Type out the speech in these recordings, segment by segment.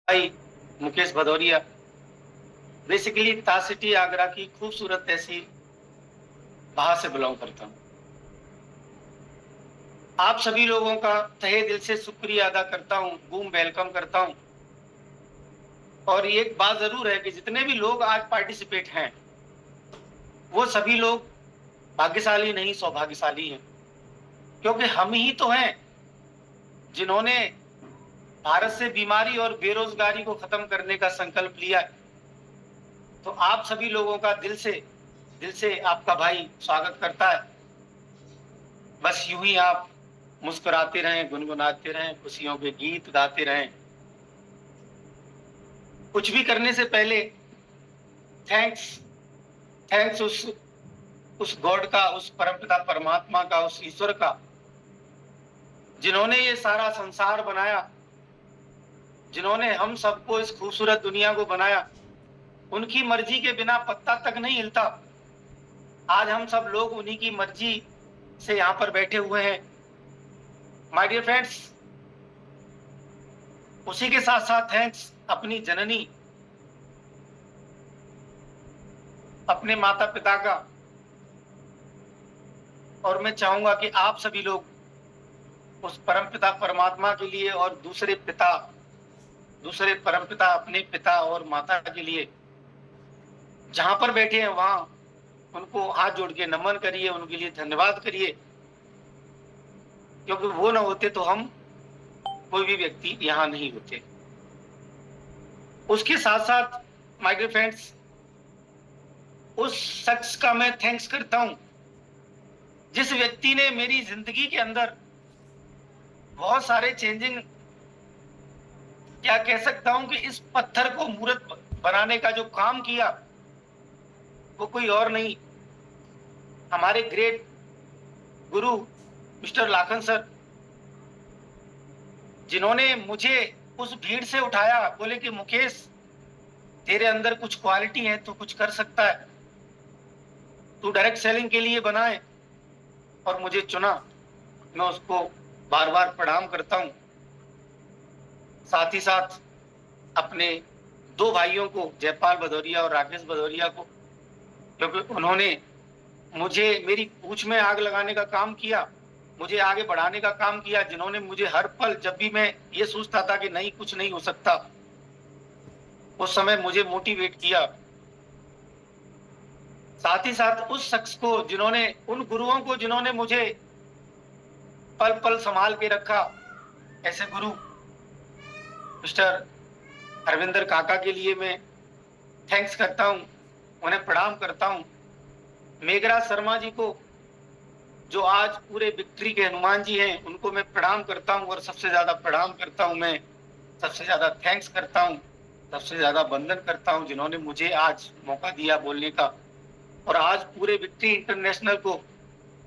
भाई मुकेश भदौरिया, बेसिकली ताज सिटी आगरा की खूबसूरत तहसील वहां से बिलोंग करता हूँ। आप सभी लोगों का तहे दिल से शुक्रिया अदा करता हूँ, बूम वेलकम करता हूँ। और एक बात जरूर है कि जितने भी लोग आज पार्टिसिपेट हैं वो सभी लोग भाग्यशाली नहीं सौभाग्यशाली हैं, क्योंकि हम ही तो हैं जिन्होंने भारत से बीमारी और बेरोजगारी को खत्म करने का संकल्प लिया है। तो आप सभी लोगों का दिल से आपका भाई स्वागत करता है। बस यूं ही आप मुस्कुराते रहें, गुनगुनाते रहें, खुशियों के गीत गाते रहें। कुछ भी करने से पहले थैंक्स थैंक्स उस गॉड का, उस परमपिता परमात्मा का, उस ईश्वर का जिन्होंने ये सारा संसार बनाया, जिन्होंने हम सबको इस खूबसूरत दुनिया को बनाया। उनकी मर्जी के बिना पत्ता तक नहीं हिलता। आज हम सब लोग उन्हीं की मर्जी से यहाँ पर बैठे हुए हैं। माय डियर फ्रेंड्स, उसी के साथ साथ थैंक्स अपनी जननी, अपने माता पिता का। और मैं चाहूंगा कि आप सभी लोग उस परमपिता परमात्मा के लिए और दूसरे परमपिता अपने पिता और माता के लिए जहां पर बैठे हैं वहां उनको हाथ जोड़ के नमन करिए, उनके लिए धन्यवाद करिए, क्योंकि वो ना होते तो हम कोई भी व्यक्ति यहाँ नहीं होते। उसके साथ साथ माय डियर फ्रेंड्स, उस शख्स का मैं थैंक्स करता हूं जिस व्यक्ति ने मेरी जिंदगी के अंदर बहुत सारे चेंजिंग, क्या कह सकता हूं कि इस पत्थर को मूर्त बनाने का जो काम किया वो कोई और नहीं, हमारे ग्रेट गुरु मिस्टर लाखन सर, जिन्होंने मुझे उस भीड़ से उठाया। बोले कि मुकेश, तेरे अंदर कुछ क्वालिटी है, तू कुछ कर सकता है, तू डायरेक्ट सेलिंग के लिए बना है, और मुझे चुना। मैं उसको बार बार प्रणाम करता हूं। साथ ही साथ अपने दो भाइयों को, जयपाल भदौरिया और राकेश भदौरिया को, क्योंकि उन्होंने मुझे मेरी पूंछ में आग लगाने का काम किया, मुझे आगे बढ़ाने का काम किया, जिन्होंने मुझे हर पल, जब भी मैं ये सोचता था कि नहीं कुछ नहीं हो सकता, उस समय मुझे मोटिवेट किया। साथ ही साथ उस शख्स को जिन्होंने, उन गुरुओं को जिन्होंने मुझे पल पल संभाल के रखा, ऐसे गुरु मिस्टर हरविंदर काका के लिए मैं थैंक्स करता हूं, उन्हें प्रणाम करता हूं। मेघराज शर्मा जी को, जो आज पूरे विक्ट्री के हनुमान जी हैं, उनको मैं प्रणाम करता हूं, और सबसे ज्यादा प्रणाम करता हूं मैं, सबसे ज्यादा थैंक्स करता हूं, सबसे ज्यादा वंदन करता हूं, जिन्होंने मुझे आज मौका दिया बोलने का, और आज पूरे विक्ट्री इंटरनेशनल को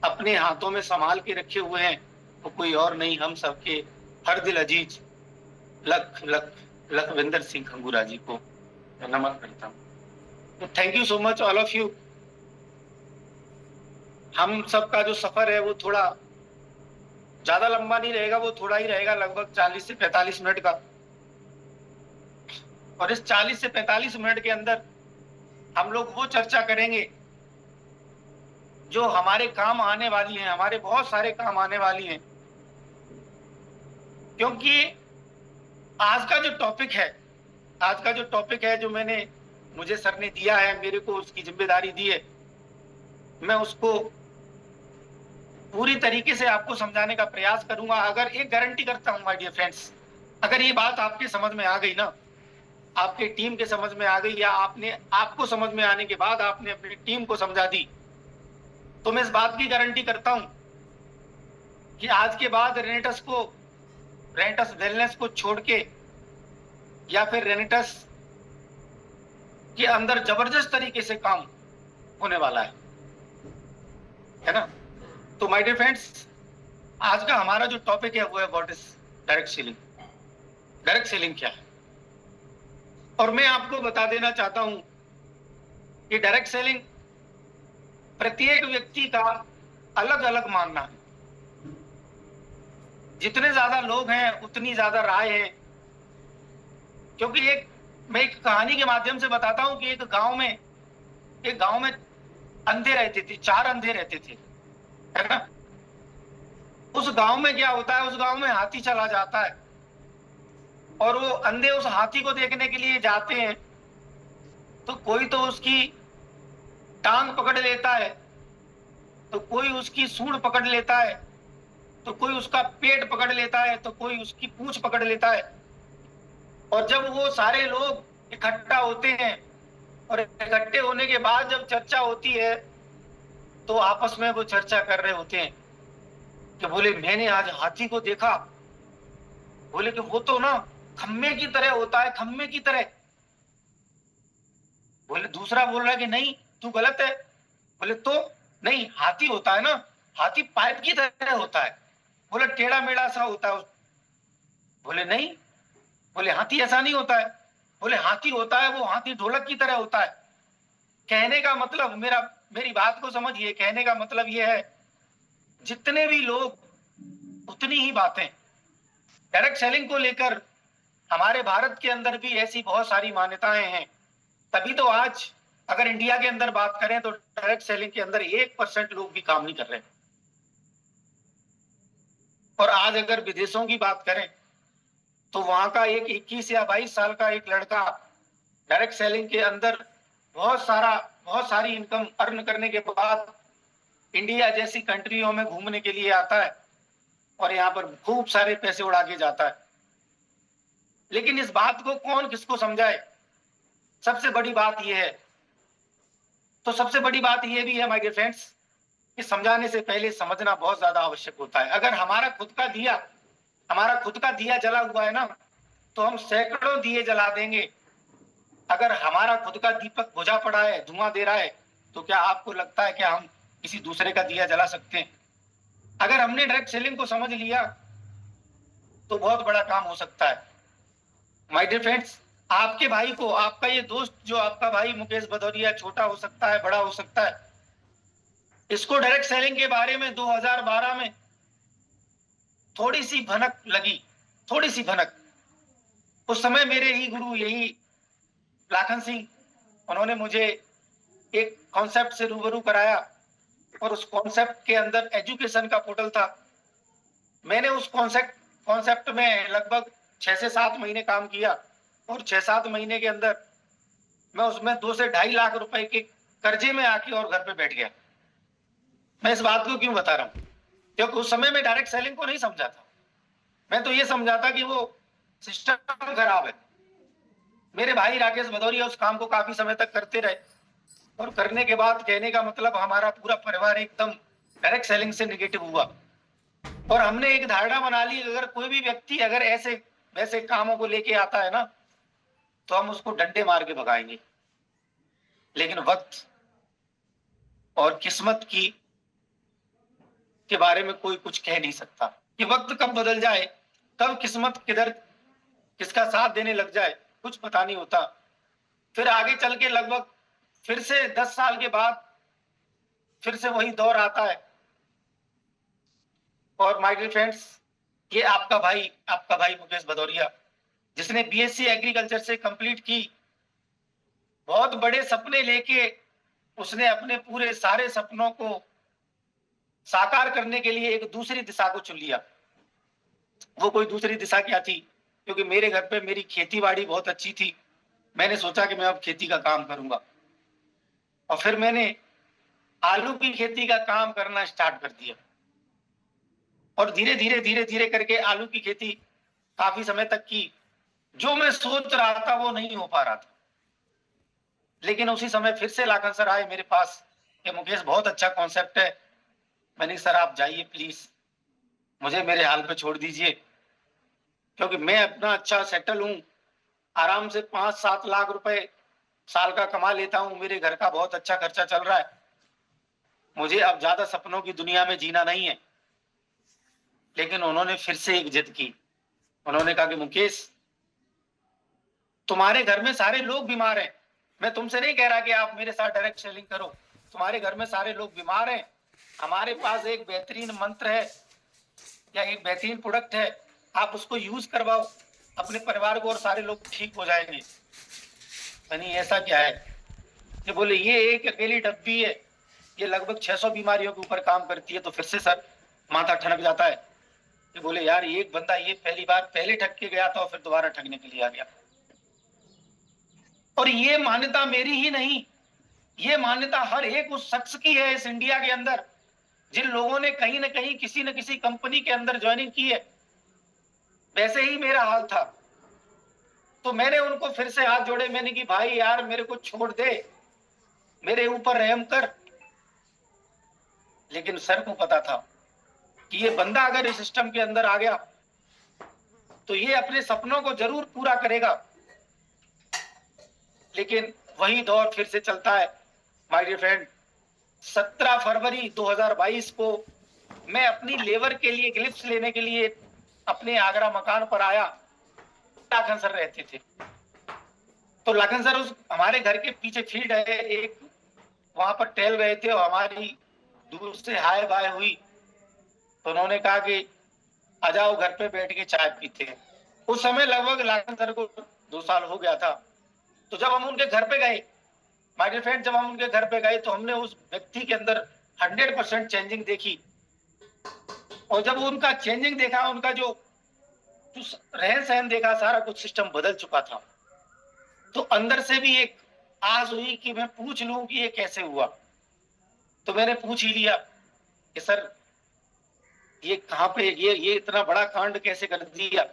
अपने हाथों में संभाल के रखे हुए हैं। वो कोई और नहीं, हम सबके हर दिल अजीज लख लख लखविंदर सिंह खंगूरा जी को नमन करता हूँ। तो thank you so much all of you. हम सबका जो सफर है वो थोड़ा ज्यादा लंबा नहीं रहेगा, वो थोड़ा ही रहेगा, लगभग 40 से 45 मिनट का। और इस 40 से 45 मिनट के अंदर हम लोग वो चर्चा करेंगे जो हमारे काम आने वाली है, हमारे बहुत सारे काम आने वाली हैं। क्योंकि आज का जो टॉपिक है, आज का जो टॉपिक है, जो मुझे सर ने दिया है, मेरे को उसकी जिम्मेदारी दी है, मैं उसको पूरी तरीके से आपको समझाने का प्रयास करूंगा। अगर एक गारंटी करता हूं माय डियर फ्रेंड्स, अगर ये बात आपके समझ में आ गई ना, आपके टीम के समझ में आ गई, या आपको समझ में आने के बाद आपने अपनी टीम को समझा दी, तो मैं इस बात की गारंटी करता हूं कि आज के बाद रेनेटस वेलनेस को छोड़ के, या फिर रेनेटस के अंदर जबरदस्त तरीके से काम होने वाला है ना। तो माय डियर फ्रेंड्स, आज का हमारा जो टॉपिक है वो है what is direct selling. Direct selling क्या है? और मैं आपको बता देना चाहता हूं कि डायरेक्ट सेलिंग प्रत्येक व्यक्ति का अलग अलग मानना है। जितने ज्यादा लोग हैं उतनी ज्यादा राय है क्योंकि मैं एक कहानी के माध्यम से बताता हूं कि एक गांव में अंधे रहते थे, 4 अंधे रहते थे, है ना। उस गांव में क्या होता है, उस गांव में हाथी चला जाता है और वो अंधे उस हाथी को देखने के लिए जाते हैं, तो कोई तो उसकी टांग पकड़ लेता है, तो कोई उसकी सूंड पकड़ लेता है, तो कोई उसका पेट पकड़ लेता है, तो कोई उसकी पूंछ पकड़ लेता है। और जब वो सारे लोग इकट्ठा होते हैं और इकट्ठे होने के बाद जब चर्चा होती है, तो आपस में वो चर्चा कर रहे होते हैं कि बोले मैंने आज हाथी को देखा, बोले कि वो तो ना खम्मे की तरह होता है, खम्मे की तरह। बोले, दूसरा बोल रहा है कि नहीं तू गलत है। बोले तो नहीं, हाथी होता है ना, हाथी पाइप की तरह होता है। बोले टेढ़ा मेढ़ा सा होता है। बोले नहीं, बोले हाथी ऐसा नहीं होता है। बोले हाथी होता है, वो हाथी ढोलक की तरह होता है। कहने का मतलब, मेरी बात को समझिए, कहने का मतलब ये है, जितने भी लोग उतनी ही बातें। डायरेक्ट सेलिंग को लेकर हमारे भारत के अंदर भी ऐसी बहुत सारी मान्यताएं हैं। तभी तो आज अगर इंडिया के अंदर बात करें तो डायरेक्ट सेलिंग के अंदर 1% लोग भी काम नहीं कर रहे। और आज अगर विदेशों की बात करें तो वहां का एक 21 या 22 साल का एक लड़का डायरेक्ट सेलिंग के अंदर बहुत सारी इनकम अर्न करने के बाद इंडिया जैसी कंट्रियों में घूमने के लिए आता है और यहाँ पर खूब सारे पैसे उड़ा के जाता है। लेकिन इस बात को कौन किसको समझाए, सबसे बड़ी बात यह है। तो सबसे बड़ी बात यह भी है माय डियर फ्रेंड्स कि समझाने से पहले समझना बहुत ज्यादा आवश्यक होता है। अगर हमारा खुद का दिया जला हुआ है ना, तो हम सैकड़ों दिए जला देंगे। अगर हमारा खुद का दीपक बुझा पड़ा है, धुआं दे रहा है, तो क्या आपको लगता है कि हम किसी दूसरे का दिया जला सकते हैं? अगर हमने डायरेक्ट सेलिंग को समझ लिया तो बहुत बड़ा काम हो सकता है। माय डियर फ्रेंड्स, आपके भाई को, आपका ये दोस्त जो आपका भाई मुकेश भदौरिया, छोटा हो सकता है, बड़ा हो सकता है, इसको डायरेक्ट सेलिंग के बारे में 2012 में थोड़ी सी भनक लगी, थोड़ी सी भनक। उस समय मेरे ही गुरु यही लाखन सिंह, उन्होंने मुझे एक कॉन्सेप्ट से रूबरू कराया और उस कॉन्सेप्ट के अंदर एजुकेशन का पोर्टल था। मैंने उस कॉन्सेप्ट में लगभग 6 से 7 महीने काम किया और 6-7 महीने के अंदर मैं उसमें 2 से 2.5 लाख रुपए के कर्जे में आके और घर पे बैठ गया। मैं इस बात को क्यों बता रहा हूं? क्योंकि उस समय में डायरेक्ट सेलिंग को नहीं समझा था। मैं तो ये समझा था कि वो सिस्टम खराब है। मेरे भाई राकेश भदौरिया उस काम को काफी समय तक करते रहे और करने के बाद कहने का मतलब हमारा पूरा परिवार एकदम डायरेक्ट सेलिंग से निगेटिव हुआ और हमने एक धारणा बना ली, अगर कोई भी व्यक्ति अगर ऐसे वैसे कामों को लेके आता है ना, तो हम उसको डंडे मार के भगाएंगे। लेकिन वक्त और किस्मत के बारे में कोई कुछ कह नहीं सकता कि वक्त कब बदल जाए, कब किस्मत किधर किसका साथ देने लग जाए, कुछ पता नहीं होता। फिर आगे चल के लगभग फिर से 10 साल के बाद फिर से वही दौर आता है। और माय डियर फ्रेंड्स, ये आपका भाई मुकेश भदौरिया, जिसने बीएससी एग्रीकल्चर से कंप्लीट की, बहुत बड़े सपने लेके उसने अपने पूरे सारे सपनों को साकार करने के लिए एक दूसरी दिशा को चुन लिया। वो कोई दूसरी दिशा क्या थी? क्योंकि मेरे घर पे मेरी खेती बाड़ी बहुत अच्छी थी, मैंने सोचा कि मैं अब खेती का काम करूंगा और फिर मैंने आलू की खेती का काम करना स्टार्ट कर दिया और धीरे धीरे करके आलू की खेती काफी समय तक की। जो मैं सोच रहा था वो नहीं हो पा रहा था। लेकिन उसी समय फिर से लाखन सर आए मेरे पास कि मुकेश बहुत अच्छा कॉन्सेप्ट है। मैंने सर आप जाइए प्लीज, मुझे मेरे हाल पे छोड़ दीजिए, क्योंकि मैं अपना अच्छा सेटल हूं, आराम से 5-7 लाख रुपए साल का कमा लेता हूं, मेरे घर का बहुत अच्छा खर्चा चल रहा है, मुझे अब ज्यादा सपनों की दुनिया में जीना नहीं है। लेकिन उन्होंने फिर से एक जिद की। उन्होंने कहा कि मुकेश, तुम्हारे घर में सारे लोग बीमार हैं, मैं तुमसे नहीं कह रहा कि आप मेरे साथ डायरेक्ट सेलिंग करो, तुम्हारे घर में सारे लोग बीमार हैं, हमारे पास एक बेहतरीन मंत्र है या एक बेहतरीन प्रोडक्ट है, आप उसको यूज करवाओ, अपने परिवार को और सारे लोग ठीक हो जाएंगे। यानी ऐसा क्या है? ये बोले ये एक अकेली डब्बी है, ये लगभग 600 बीमारियों के ऊपर काम करती है। तो फिर से सर माथा ठनक जाता है कि बोले यार एक बंदा ये पहली बार पहले ठग के गया था और फिर दोबारा ठगने के लिए आ गया। और ये मान्यता मेरी ही नहीं, ये मान्यता हर एक उस शख्स की है इस इंडिया के अंदर जिन लोगों ने कहीं ना कहीं किसी न किसी कंपनी के अंदर ज्वाइनिंग की है। वैसे ही मेरा हाल था। तो मैंने उनको फिर से हाथ जोड़े, मैंने कि भाई यार मेरे को छोड़ दे, मेरे ऊपर रहम कर। लेकिन सर को पता था कि ये बंदा अगर इस सिस्टम के अंदर आ गया तो ये अपने सपनों को जरूर पूरा करेगा। लेकिन वही दौर फिर से चलता है माय डियर फ्रेंड। 17 फरवरी 2022 को मैं अपनी लेबर के लिए ग्लिप्स लेने के लिए अपने आगरा मकान पर आया। लाखन सर रहते थे। तो लाखन सर उस हमारे घर के पीछे फील्ड है एक, वहां पर टहल रहे थे और हमारी दूर से हाय बाय हुई। तो उन्होंने कहा कि आ जाओ घर पे बैठ के चाय पीते हैं। उस समय लगभग लाखन सर को 2 साल हो गया था। तो जब हम उनके घर पे गए माय डियर फ्रेंड, जब हम उनके घर पे गए तो हमने उस व्यक्ति के अंदर 100% चेंजिंग देखी। और जब उनका चेंजिंग देखा, उनका जो रहन सहन देखा, सारा कुछ सिस्टम बदल चुका था। तो अंदर से भी एक आस हुई कि मैं पूछ लूं कि ये कैसे हुआ। तो मैंने पूछ ही लिया कि सर ये कहां पे ये इतना बड़ा कांड कैसे कर दिया।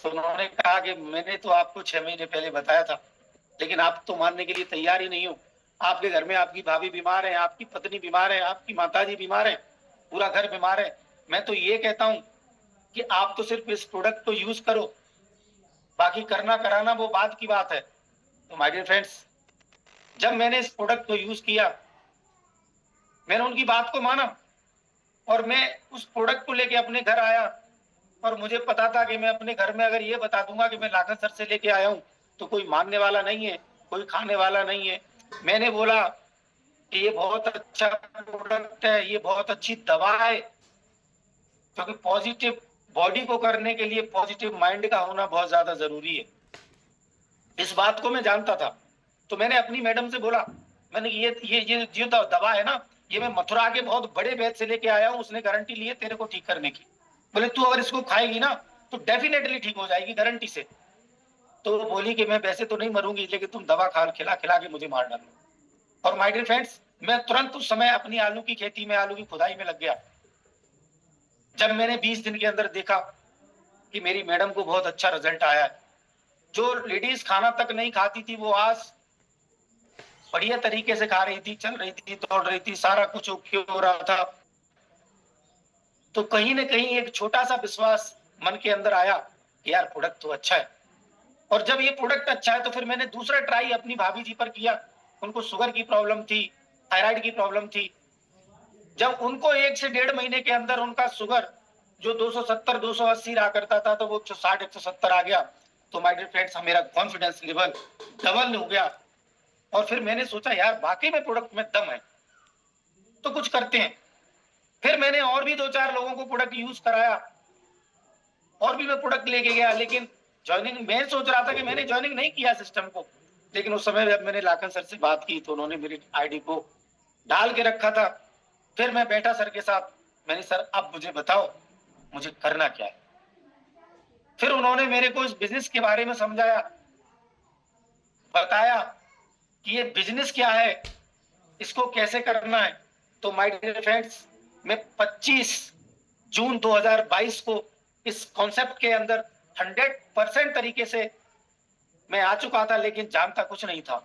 तो उन्होंने कहा कि मैंने तो आपको 6 महीने पहले बताया था, लेकिन आप तो मानने के लिए तैयार ही नहीं हो। आपके घर में आपकी भाभी बीमार है, आपकी पत्नी बीमार है, आपकी माताजी बीमार है, पूरा घर बीमार है। मैं तो ये कहता हूं कि आप तो सिर्फ इस प्रोडक्ट को यूज करो, बाकी करना कराना वो बात की बात है। तो माय डियर फ्रेंड्स, जब मैंने इस प्रोडक्ट को यूज किया, मैंने उनकी बात को माना और मैं उस प्रोडक्ट को लेके अपने घर आया। और मुझे पता था कि मैं अपने घर में अगर ये बता दूंगा कि मैं लाखन सर से लेके आया हूं तो कोई मानने वाला नहीं है, कोई खाने वाला नहीं है। मैंने बोला कि ये बहुत अच्छा प्रोडक्ट है, ये बहुत अच्छी दवा है, क्योंकि पॉजिटिव बॉडी को करने के लिए पॉजिटिव माइंड का होना बहुत ज्यादा जरूरी है। इस बात को मैं जानता था। तो मैंने अपनी मैडम से बोला, मैंने ये जो दवा है ना, ये मैं मथुरा के बहुत बड़े वैद्य से लेके आया हूँ, उसने गारंटी ली है तेरे को ठीक करने की। बोले तू अगर इसको खाएगी ना तो डेफिनेटली ठीक हो जाएगी, गारंटी से। तो वो बोली कि मैं वैसे तो नहीं मरूंगी, लेकिन तुम दवा खा खिला खिला के मुझे मार डालो। और माय डियर फ्रेंड्स, मैं तुरंत उस समय अपनी आलू की खेती में, आलू की खुदाई में लग गया। जब मैंने 20 दिन के अंदर देखा कि मेरी मैडम को बहुत अच्छा रिजल्ट आया है, जो लेडीज खाना तक नहीं खाती थी वो आज बढ़िया तरीके से खा रही थी, चल रही थी, दौड़ रही थी, सारा कुछ ओके हो रहा था। तो कहीं ना कहीं एक छोटा सा विश्वास मन के अंदर आया कि यार प्रोडक्ट तो अच्छा है। और जब ये प्रोडक्ट अच्छा है तो फिर मैंने दूसरा ट्राई अपनी भाभी जी पर किया। उनको शुगर की प्रॉब्लम थी, थायराइड की प्रॉब्लम थी। जब उनको 1 से 1.5 महीने के अंदर उनका शुगर जो 270 280 रहा करता था तो वो 160 170 आ गया। तो माय डियर फ्रेंड्स, मेरा कॉन्फिडेंस लेवल डबल हो गया। और फिर मैंने सोचा यार वाकई में प्रोडक्ट में दम है, तो कुछ करते हैं। फिर मैंने और भी 2-4 लोगों को प्रोडक्ट यूज कराया, और भी मैं प्रोडक्ट लेके गया। लेकिन ज्वाइनिंग मैं सोच रहा था कि मैंने ज्वाइनिंग नहीं किया सिस्टम को। लेकिन उस समय जब मैंने लाखन सर से बात की तो उन्होंने मेरी आईडी को डाल के रखा था। फिर मैं बैठा सर के साथ, मैंने सर अब मुझे बताओ मुझे करना क्या है। फिर उन्होंने मेरे को इस बिजनेस के बारे में समझाया, बताया कि ये बिजनेस क्या है, इसको कैसे करना है। तो माय डियर फ्रेंड्स, मैं 25 जून 2022 को इस कॉन्सेप्ट के अंदर 100% तरीके से मैं आ चुका था, लेकिन जानता कुछ नहीं था।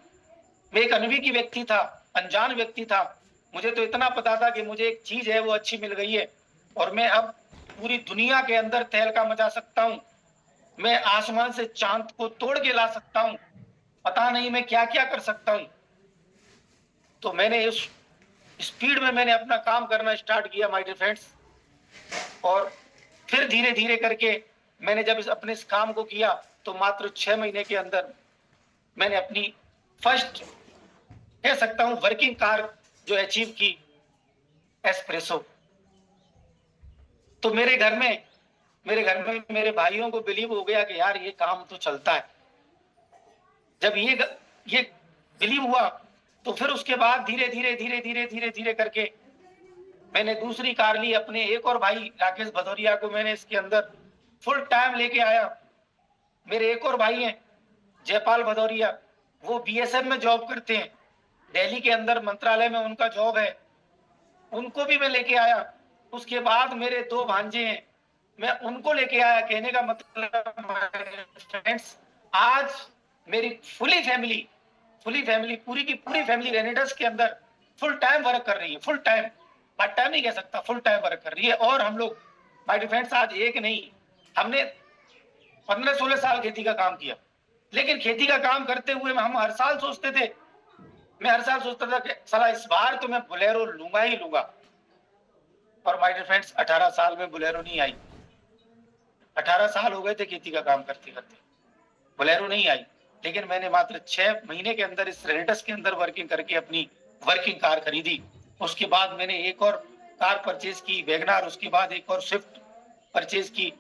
मैं एक अनभिज्ञ व्यक्ति था, अनजान व्यक्ति था। मुझे तो इतना पता था कि मुझे एक चीज है वो अच्छी मिल गई है और मैं अब पूरी दुनिया के अंदर तहलका मचा सकता हूं। मैं आसमान से चांद को तोड़ के ला सकता हूं, पता नहीं मैं क्या क्या कर सकता हूं। तो मैंने इस स्पीड में मैंने अपना काम करना स्टार्ट किया माय डियर फ्रेंड्स। और फिर धीरे धीरे करके मैंने जब अपने इस काम को किया तो मात्र 6 महीने के अंदर मैंने अपनी फर्स्ट कह सकता हूं वर्किंग कार जो अचीव की, एस्प्रेसो। तो मेरे घर में मेरे घर में मेरे भाइयों को बिलीव हो गया कि यार ये काम तो चलता है। जब ये बिलीव हुआ तो फिर उसके बाद धीरे धीरे धीरे धीरे धीरे धीरे करके मैंने दूसरी कार ली। अपने एक और भाई राकेश भदौरिया को मैंने इसके अंदर फुल टाइम लेके आया। मेरे एक और भाई हैं जयपाल भदौरिया, वो बीएसएफ में जॉब करते हैं, दिल्ली के अंदर मंत्रालय में उनका जॉब है, उनको भी मैं लेके आया। उसके बाद मेरे दो भांजे हैं, मैं उनको लेके आया। कहने का मतलब फ्रेंड्स, आज मेरी पूरी फैमिली पूरी की पूरी फैमिली रेनेडस के अंदर फुल टाइम वर्क कर रही है। फुल टाइम, पार्ट टाइम नहीं कह सकता, फुल टाइम वर्क कर रही है। और हम लोग माय डियर फ्रेंड्स आज एक नहीं, हमने 15-16 साल खेती का काम किया। लेकिन खेती का काम करते हुए हम हर साल सोचते थे, मैं हर साल सोचता था कि साला इस बार तो मैं बोलेरो लूंगा ही लूंगा। और माय डियर फ्रेंड्स 18 साल में बोलेरो नहीं आई। 18 साल हो गए थे खेती का काम करते करते, बोलेरो नहीं आई। लेकिन मैंने मात्र 6 महीने के अंदर इस रेनेडस के अंदर वर्किंग करके अपनी वर्किंग कार खरीदी। उसके बाद मैंने एक और कार परचेज की वैगनार, उसके बाद एक और स्विफ्ट परचेज की।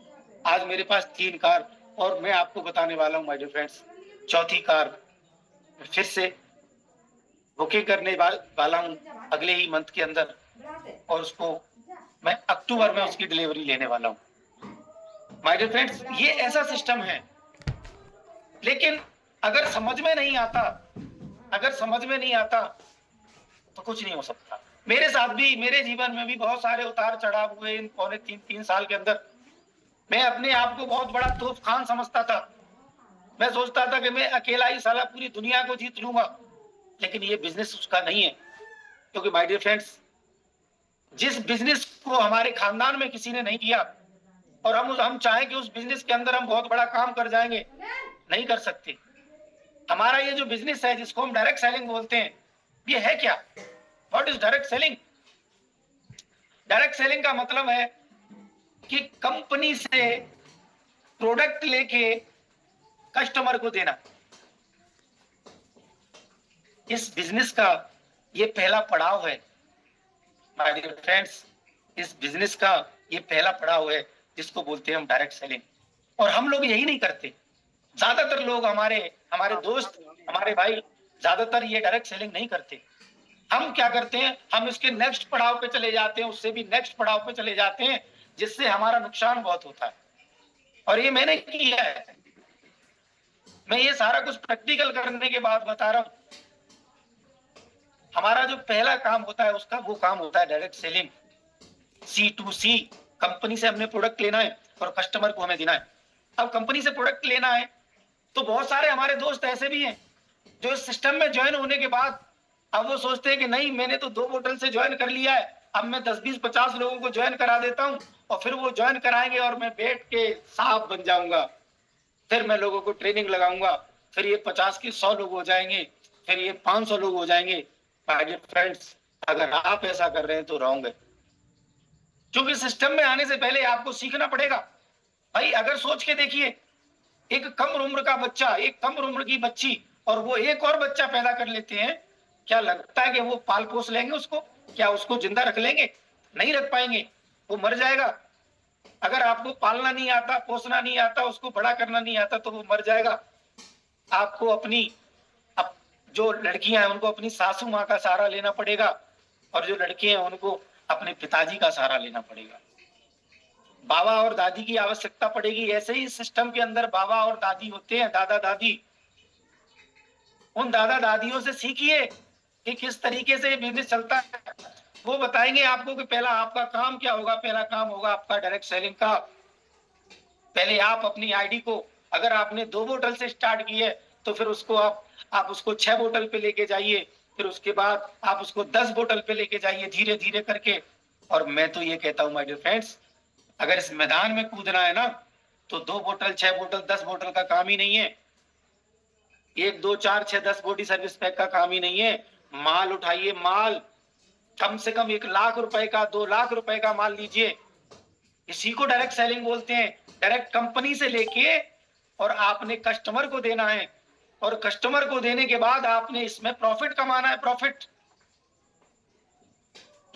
आज मेरे पास 3 कार, और मैं आपको बताने वाला हूँ माय डियर फ्रेंड्स, चौथी कार फिर से बुकिंग करने वाला हूँ अगले ही मंथ के अंदर, और उसको मैं अक्टूबर में उसकी डिलीवरी लेने वाला हूँ। माय डियर फ्रेंड्स ये ऐसा सिस्टम है, लेकिन अगर समझ में नहीं आता तो कुछ नहीं हो सकता। मेरे साथ भी, मेरे जीवन में भी बहुत सारे उतार चढ़ाव हुए इन पौने 3 साल के अंदर। मैं अपने आप को बहुत बड़ा तोफ खान समझता था। मैं सोचता था कि मैं अकेला ही साला पूरी दुनिया को जीत लूंगा, लेकिन ये बिजनेस उसका नहीं है। क्योंकि माय डियर फ्रेंड्स, जिस बिजनेस को हमारे खानदान में किसी ने नहीं किया और हम चाहें कि उस बिजनेस के अंदर हम बहुत बड़ा काम कर जाएंगे, नहीं कर सकते। हमारा ये जो बिजनेस है जिसको हम डायरेक्ट सेलिंग बोलते हैं, ये है क्या? What is direct selling? Direct selling का मतलब है कि कंपनी से प्रोडक्ट लेके कस्टमर को देना। इस बिजनेस का ये पहला पड़ाव है माय डियर फ्रेंड्स। इस बिजनेस का ये पहला पड़ाव है जिसको बोलते हैं हम डायरेक्ट सेलिंग। और हम लोग यही नहीं करते। ज्यादातर लोग, हमारे दोस्त, हमारे भाई, ज्यादातर ये डायरेक्ट सेलिंग नहीं करते। हम क्या करते हैं, हम इसके नेक्स्ट पड़ाव पे चले जाते हैं, उससे भी नेक्स्ट पड़ाव पे चले जाते हैं, जिससे हमारा नुकसान बहुत होता है। और ये मैंने किया है। मैं ये सारा कुछ प्रैक्टिकल करने के बाद बता रहा हूं। हमारा जो पहला काम होता है उसका वो काम होता है डायरेक्ट सेलिंग, C2C। कंपनी से हमने प्रोडक्ट लेना है और कस्टमर को हमें देना है। अब कंपनी से प्रोडक्ट लेना है तो बहुत सारे हमारे दोस्त ऐसे भी हैं जो इस सिस्टम में ज्वाइन होने के बाद अब वो सोचते हैं कि नहीं, मैंने तो 2 बोतल से ज्वाइन कर लिया है, अब मैं 10-20-50 लोगों को ज्वाइन करा देता हूं और फिर वो ज्वाइन कराएंगे और मैं बैठ के साहब बन जाऊंगा। फिर मैं लोगों को ट्रेनिंग लगाऊंगा, फिर ये 50 के 100 लोग हो जाएंगे, फिर ये 500 लोग हो जाएंगे। फ्रेंड्स, अगर आप ऐसा कर रहे हैं तो रॉन्ग है। क्योंकि सिस्टम में आने से पहले आपको सीखना पड़ेगा। भाई अगर सोच के देखिए, एक कम उम्र का बच्चा, एक कम उम्र की बच्ची, और वो एक और बच्चा पैदा कर लेते हैं, क्या लगता है कि वो पाल पोस लेंगे उसको? क्या उसको जिंदा रख लेंगे? नहीं रख पाएंगे, वो मर जाएगा। अगर आपको पालना नहीं आता, पोसना नहीं आता, उसको बड़ा करना नहीं आता, तो वो मर जाएगा। आपको अपनी जो लड़कियां हैं उनको अपनी सासू माँ का सहारा लेना पड़ेगा, और जो लड़के हैं उनको अपने पिताजी का सहारा लेना पड़ेगा। बाबा और दादी की आवश्यकता पड़ेगी। ऐसे ही सिस्टम के अंदर बाबा और दादी होते हैं, दादा दादी। उन दादा दादियों से सीखिए कि किस तरीके से बिजनेस चलता है। वो बताएंगे आपको कि पहला आपका काम क्या होगा। पहला काम होगा आपका डायरेक्ट सेलिंग का। पहले आप अपनी आईडी को, अगर आपने 2 बोतल से स्टार्ट की है तो फिर उसको आप उसको 6 बोतल पे लेके जाइए, फिर उसके बाद आप उसको 10 बोतल पे लेके जाइए, धीरे धीरे करके। और मैं तो ये कहता हूँ माय डियर फ्रेंड्स, अगर इस मैदान में कूदना है ना, तो 2 बोतल, 6 बोतल, 10 बोतल का काम ही नहीं है। 1, 2, 4, 6, 10 बॉडी सर्विस पैक का काम ही नहीं है। माल उठाइए, माल कम से कम 1 लाख रुपए का, 2 लाख रुपए का माल लीजिए। इसी को डायरेक्ट सेलिंग बोलते हैं। डायरेक्ट कंपनी से लेके और आपने कस्टमर को देना है, और कस्टमर को देने के बाद आपने इसमें प्रॉफिट कमाना है। प्रॉफिट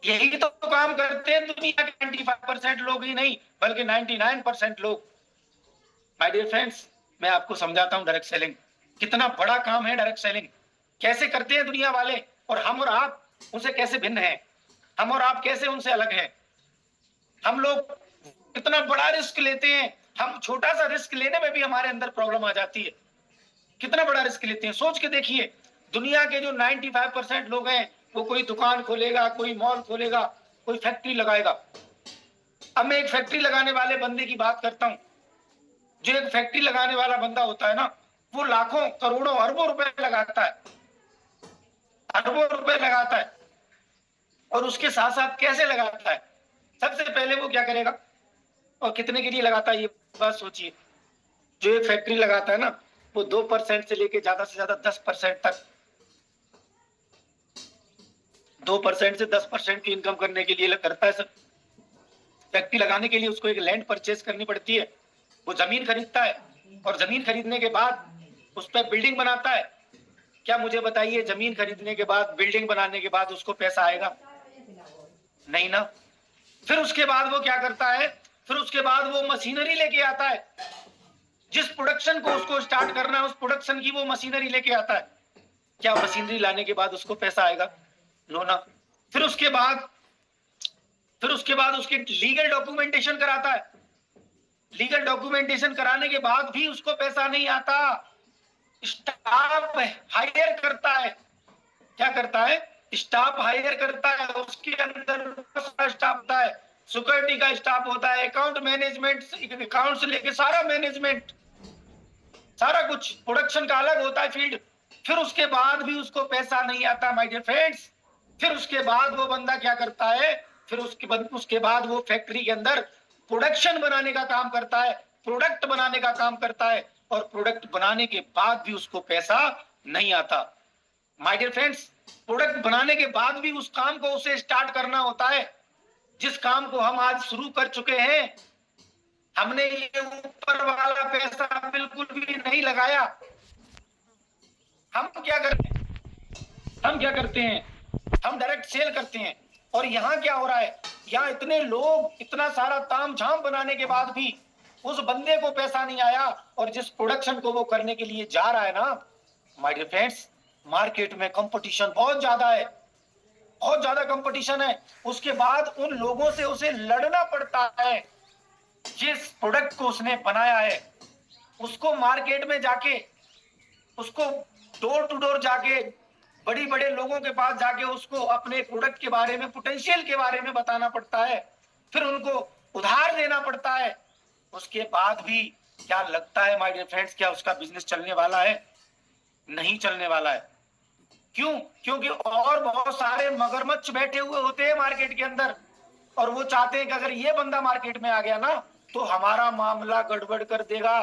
यही तो काम करते हैं दुनिया के 95% लोग ही नहीं बल्कि 99% लोग। माय डियर फ्रेंड्स, मैं आपको समझाता हूं डायरेक्ट सेलिंग कितना बड़ा काम है। डायरेक्ट सेलिंग कैसे करते हैं दुनिया वाले, और हम और आप उनसे कैसे भिन्न हैं, हम और आप कैसे उनसे अलग हैं। हम लोग कितना बड़ा रिस्क लेते हैं, हम छोटा सा रिस्क लेने में भी हमारे अंदर प्रॉब्लम आ जाती है। कितना बड़ा रिस्क लेते हैं, सोच के देखिए। दुनिया के जो 95% लोग हैं वो कोई दुकान खोलेगा, कोई मॉल खोलेगा, कोई फैक्ट्री लगाएगा। अब मैं एक फैक्ट्री लगाने वाले बंदे की बात करता हूं। जो एक फैक्ट्री लगाने वाला बंदा होता है ना, वो लाखों करोड़ों अरबों रुपए लगाता है, अरबों रुपए लगाता है। और उसके साथ साथ कैसे लगाता है, सबसे पहले वो क्या करेगा और कितने के लिए लगाता है, ये बात सोचिए। जो एक फैक्ट्री लगाता है ना, वो 2% से लेके ज्यादा से ज्यादा 10% तक, 2% से 10% की इनकम करने के लिए करता है सब। फैक्ट्री लगाने के लिए उसको एक लैंड परचेज करनी पड़ती है, वो जमीन खरीदता है, और जमीन खरीदने के बाद उस पर बिल्डिंग बनाता है। क्या मुझे बताइए, जमीन खरीदने के बाद, बिल्डिंग बनाने के बाद उसको पैसा आएगा? नहीं ना। फिर उसके बाद वो क्या करता है, फिर उसके बाद वो मशीनरी लेके आता है। जिस प्रोडक्शन को उसको स्टार्ट करना है, उस प्रोडक्शन की वो मशीनरी लेके आता है। क्या मशीनरी लाने के बाद उसको पैसा आएगा? नो ना। फिर उसके बाद उसके लीगल डॉक्यूमेंटेशन कराता है। लीगल डॉक्यूमेंटेशन कराने के बाद भी उसको पैसा नहीं आता। स्टाफ हायर करता है। क्या करता है? स्टाफ हायर करता है। उसके अंदर स्टाफ होता है, सिक्योरिटी का स्टाफ होता है, अकाउंट मैनेजमेंट, अकाउंट से लेके सारा मैनेजमेंट, सारा कुछ प्रोडक्शन का अलग होता है फील्ड। फिर उसके बाद भी उसको पैसा नहीं आता माय डियर फ्रेंड्स। फिर उसके बाद वो बंदा क्या करता है, फिर उसके बाद वो फैक्ट्री के अंदर प्रोडक्शन बनाने का काम करता है, प्रोडक्ट बनाने का काम करता है, और प्रोडक्ट बनाने के बाद भी उसको पैसा नहीं आता। माय डियर फ्रेंड्स, प्रोडक्ट बनाने के बाद भी उस काम को उसे स्टार्ट करना होता है, जिस काम को हम आज शुरू कर चुके हैं। हमने ये ऊपर वाला पैसा बिल्कुल भी नहीं लगाया। हम क्या करते हैं, हम डायरेक्ट सेल करते हैं। और यहाँ क्या हो रहा है, यहाँ इतने लोग इतना सारा ताम झाम बनाने के बाद भी उस बंदे को पैसा नहीं आया। और जिस प्रोडक्शन को वो करने के लिए जा रहा है ना, माय डियर फ्रेंड्स, मार्केट में कंपटीशन बहुत ज्यादा है, बहुत ज्यादा कंपटीशन है। उसके बाद उन लोगों से उसे लड़ना पड़ता है। जिस प्रोडक्ट को उसने बनाया है, उसको मार्केट में जाके, उसको डोर टू डोर जाके, बड़ी बड़े लोगों के पास जाके उसको अपने प्रोडक्ट के बारे में, पोटेंशियल के बारे में बताना पड़ता है। फिर उनको उधार देना पड़ता है। उसके बाद भी क्या लगता है माय डियर फ्रेंड्स, क्या उसका बिजनेस चलने वाला है? नहीं चलने वाला है। क्यों? क्योंकि और बहुत सारे मगरमच्छ बैठे हुए होते हैं मार्केट के अंदर, और वो चाहते हैं कि अगर ये बंदा मार्केट में आ गया ना, तो हमारा मामला गड़बड़ कर देगा,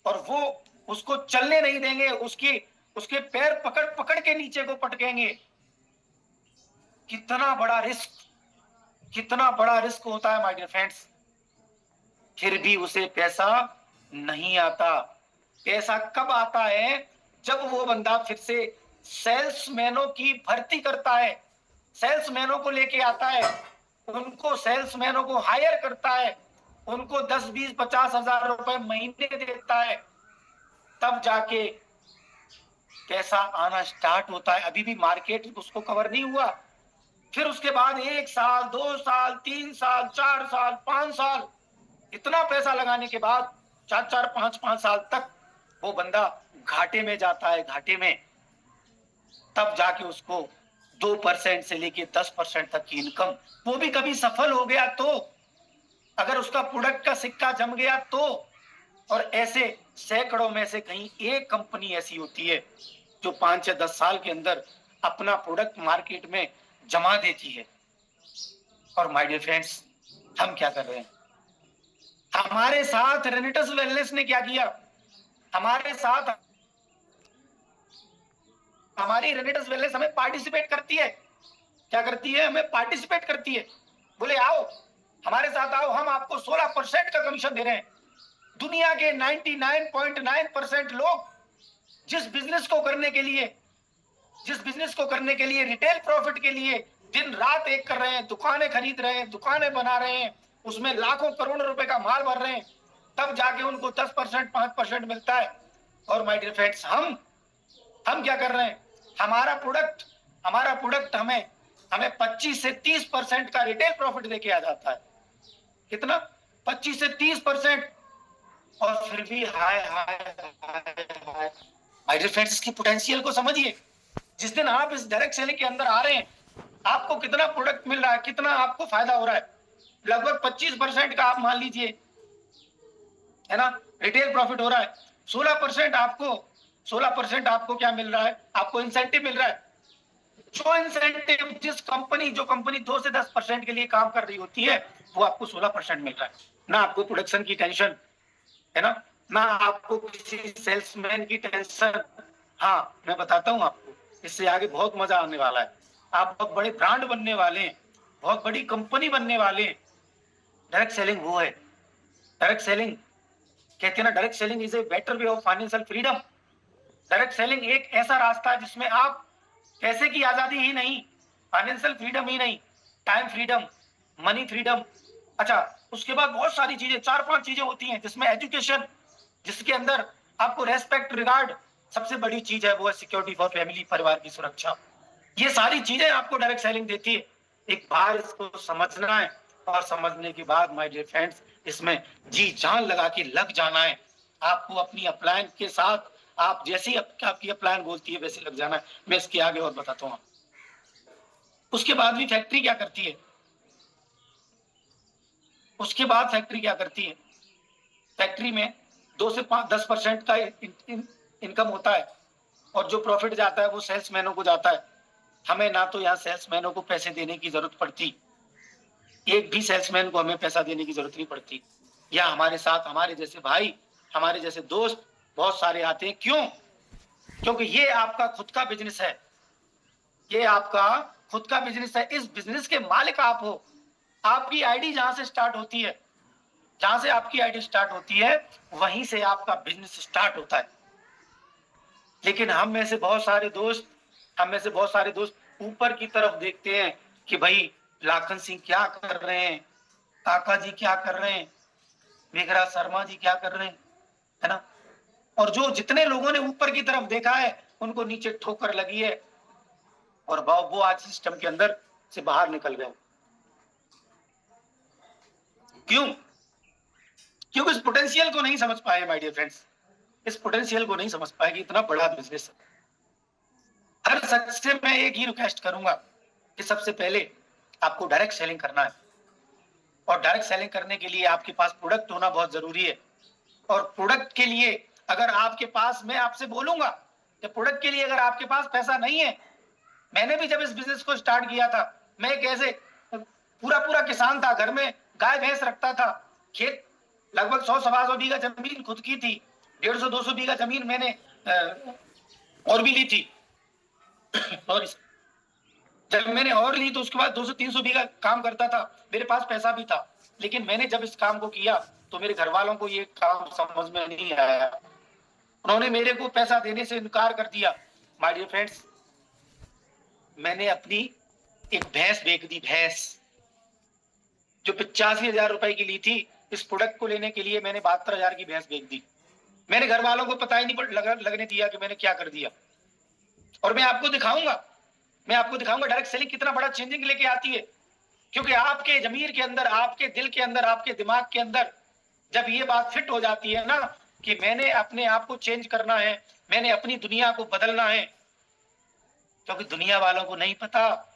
और वो उसको चलने नहीं देंगे, उसके पैर पकड़ पकड़ के नीचे को पटकेंगे। कितना बड़ा रिस्क, कितना बड़ा रिस्क होता है माय डियर फ्रेंड्स। फिर भी उसे पैसा नहीं आता। पैसा कब आता है? जब वो बंदा फिर से सेल्समैनों की भर्ती करता है, सेल्समैनों को लेके आता है, उनको सेल्समैनों को हायर करता है, उनको 10, 20, 50 हजार रुपए महीने देता है, तब जाके पैसा आना स्टार्ट होता है। अभी भी मार्केट उसको कवर नहीं हुआ। फिर उसके बाद 1 साल, 2 साल, 3 साल, 4 साल, 5 साल, इतना पैसा लगाने के बाद 4-4, 5-5 साल तक वो बंदा घाटे में जाता है, घाटे में। तब जाके उसको 2% से लेके 10% तक की इनकम, वो भी कभी सफल हो गया तो, अगर उसका प्रोडक्ट का सिक्का जम गया तो। और ऐसे सैकड़ों में से कहीं एक कंपनी ऐसी होती है जो 5 या 10 साल के अंदर अपना प्रोडक्ट मार्केट में जमा देती है। और माय डियर फ्रेंड्स, हम क्या कर रहे हैं? हमारे साथ रेनेटस वेलनेस ने क्या किया? हमारे साथ हमारी रेनेटस वेलनेस हमें पार्टिसिपेट करती है। क्या करती है? हमें पार्टिसिपेट करती है। बोले आओ हमारे साथ आओ, हम आपको 16% का कमीशन दे रहे हैं। दुनिया के 99.9% लोग जिस बिजनेस को करने के लिए रिटेल प्रॉफिट के लिए दिन रात एक कर रहे हैं, दुकानें खरीद रहे हैं, दुकानें बना रहे हैं, उसमें लाखों करोड़ों रुपए का माल भर रहे हैं, तब जाके उनको 10%, 5% मिलता है। और माय डियर फ्रेंड्स, हम क्या कर रहे हैं? हमारा प्रोडक्ट हमें 25 से 30% का रिटेल प्रॉफिट देके आ जाता है। कितना? 25 से 30%। और फिर भी हाय हाय हाय हाय। माय डियर फ्रेंड्स, इसकी पोटेंशियल को समझिए। जिस दिन आप इस डायरेक्ट सेलिंग के अंदर आ रहे हैं, आपको कितना प्रोडक्ट मिल रहा है, कितना आपको फायदा हो रहा है। लगभग 25% का आप मान लीजिए, है ना, रिटेल प्रॉफिट हो रहा है। 16% आपको क्या मिल रहा है? आपको इंसेंटिव मिल रहा है। जो इंसेंटिव जो कंपनी 2 से 10% के लिए काम कर रही होती है, वो आपको 16% मिल रहा है। ना आपको प्रोडक्शन की टेंशन, है ना आपको किसी सेल्समैन की टेंशन। हाँ, मैं बताता हूँ आपको, इससे आगे बहुत मजा आने वाला है। आप बहुत बड़े ब्रांड बनने वाले हैं, बहुत बड़ी कंपनी बनने वाले हैं। डायरेक्ट सेलिंग वो है। डायरेक्ट सेलिंग कहते हैं ना, direct selling is a better way of financial freedom. Direct selling एक ऐसा रास्ता है जिसमें आप पैसे की आजादी ही नहीं, फाइनेंशियल फ्रीडम ही नहीं, टाइम फ्रीडम, मनी फ्रीडम, अच्छा, उसके बाद बहुत सारी चीजें, 4-5 चीजें होती हैं, जिसमें एजुकेशन, जिसके अंदर आपको रेस्पेक्ट, रिगार्ड, सबसे बड़ी चीज है वो है सिक्योरिटी फॉर फैमिली, परिवार की सुरक्षा। ये सारी चीजें आपको डायरेक्ट सेलिंग देती है। एक बार इसको समझना है, और समझने के बाद माय डियर फ्रेंड्स, इसमें जी जान लगा के लग जाना है। आपको अपनी अपलाइन के साथ, आप जैसे ही आपकी अपलाइन बोलती है वैसे लग जाना है। मैं इसके आगे और बताता हूँ। उसके बाद भी फैक्ट्री क्या करती है? उसके बाद फैक्ट्री क्या करती है? फैक्ट्री में 2 से 10% का इनकम होता है, और जो प्रॉफिट जाता है वो सेल्समैनों को जाता है। हमें ना तो यहाँ सेल्समैनों को पैसे देने की जरूरत पड़ती, एक भी सेल्समैन को हमें पैसा देने की जरूरत नहीं पड़ती। या हमारे साथ हमारे जैसे भाई, हमारे जैसे दोस्त बहुत सारे आते हैं। क्यों? क्योंकि ये आपका खुद का बिजनेस है। ये आपका खुद का बिजनेस है। इस बिजनेस के मालिक आप हो। आपकी आईडी जहां से स्टार्ट होती है, जहां से आपकी आईडी स्टार्ट होती है, वहीं से आपका बिजनेस स्टार्ट होता है। लेकिन हम में से बहुत सारे दोस्त ऊपर की तरफ देखते हैं कि भाई लाखन सिंह क्या कर रहे हैं, काका जी क्या कर रहे हैं, मेघराज शर्मा जी क्या कर रहे हैं, है ना। और जो जितने लोगों ने ऊपर की तरफ देखा है, उनको नीचे ठोकर लगी है, और वो आज सिस्टम के अंदर से बाहर निकल गए। क्यों? क्योंकि इस पोटेंशियल को नहीं समझ पाए माय डियर फ्रेंड्स। इस पोटेंशियल को नहीं समझ पाए कि इतना बड़ा बिजनेस है। हर शख्स से मैं एक ही रिक्वेस्ट करूंगा कि सबसे पहले आपको डायरेक्ट सेलिंग करना है, और डायरेक्ट सेलिंग करने के लिए आपके पास प्रोडक्ट होना बहुत जरूरी है। और प्रोडक्ट के लिए अगर आपके पास, मैं आपसे बोलूंगा कि प्रोडक्ट के लिए अगर आपके पास पैसा नहीं है, मैंने भी जब इस बिजनेस को स्टार्ट किया था, मैं कैसे पूरा पूरा किसान था, घर में गाय भैंस रखता था, खेत लगभग 100-125 बीघा जमीन खुद की थी, 150-200 बीघा जमीन मैंने और भी ली थी। और जब मैंने और ली तो उसके बाद 200-300 बीघा काम करता था, मेरे पास पैसा भी था। लेकिन मैंने जब इस काम को किया तो मेरे घर वालों को ये काम समझ में नहीं आया, उन्होंने मेरे को पैसा देने से इनकार कर दिया। माय डियर फ्रेंड्स, मैंने अपनी एक भैंस बेच दी, भैंस जो 85,000 रुपए की ली थी। इस प्रोडक्ट को लेने के लिए मैंने 72,000 की भैंस बेच दी। मैंने घर वालों को पता ही नहीं लगने दिया कि मैंने क्या कर दिया। और मैं आपको दिखाऊंगा डायरेक्ट सेलिंग कितना बड़ा चेंजिंग लेके आती है। क्योंकि आपके जमीर के अंदर, आपके दिल के अंदर, आपके दिमाग के अंदर जब ये बात फिट हो जाती है ना कि मैंने अपने आप को चेंज करना है, मैंने अपनी दुनिया को बदलना है। क्योंकि दुनिया वालों को नहीं पता,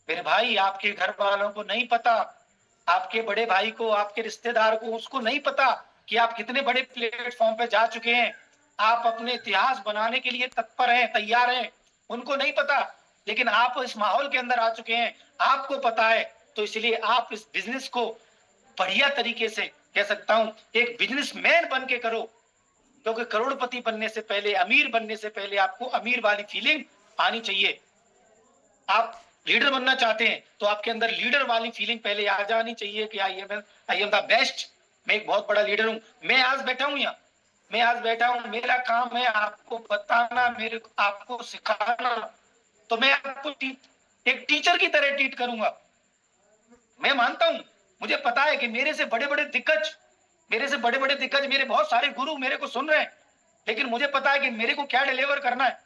मेरे भाई, आपके घर वालों को नहीं पता, आपके बड़े भाई को, आपके रिश्तेदार को, उसको नहीं पता कि आप कितने बड़े प्लेटफॉर्म पे जा चुके हैं। आप अपने इतिहास बनाने के लिए तत्पर हैं, तैयार हैं, उनको नहीं पता। लेकिन आप इस माहौल के अंदर आ चुके हैं, आपको पता है। तो इसलिए आप इस बिजनेस को बढ़िया तरीके से, कह सकता हूं, एक बिजनेसमैन बन के करो। क्योंकि करोड़पति बनने से पहले, अमीर बनने से पहले आपको अमीर वाली फीलिंग आनी चाहिए। आप लीडर बनना चाहते हैं तो आपके अंदर लीडर वाली फीलिंग पहले आ जानी चाहिए कि आई एम द बेस्ट, मैं एक बहुत बड़ा लीडर हूं। मैं आज बैठा हूं यहाँ, मेरा काम है आपको बताना, मेरे आपको सिखाना। तो मैं आपको एक टीचर की तरह ट्रीट करूंगा। मैं मानता हूं, मुझे पता है कि मेरे से बड़े बड़े दिग्गज, मेरे बहुत सारे गुरु मेरे को सुन रहे हैं, लेकिन मुझे पता है कि मेरे को क्या डिलीवर करना है।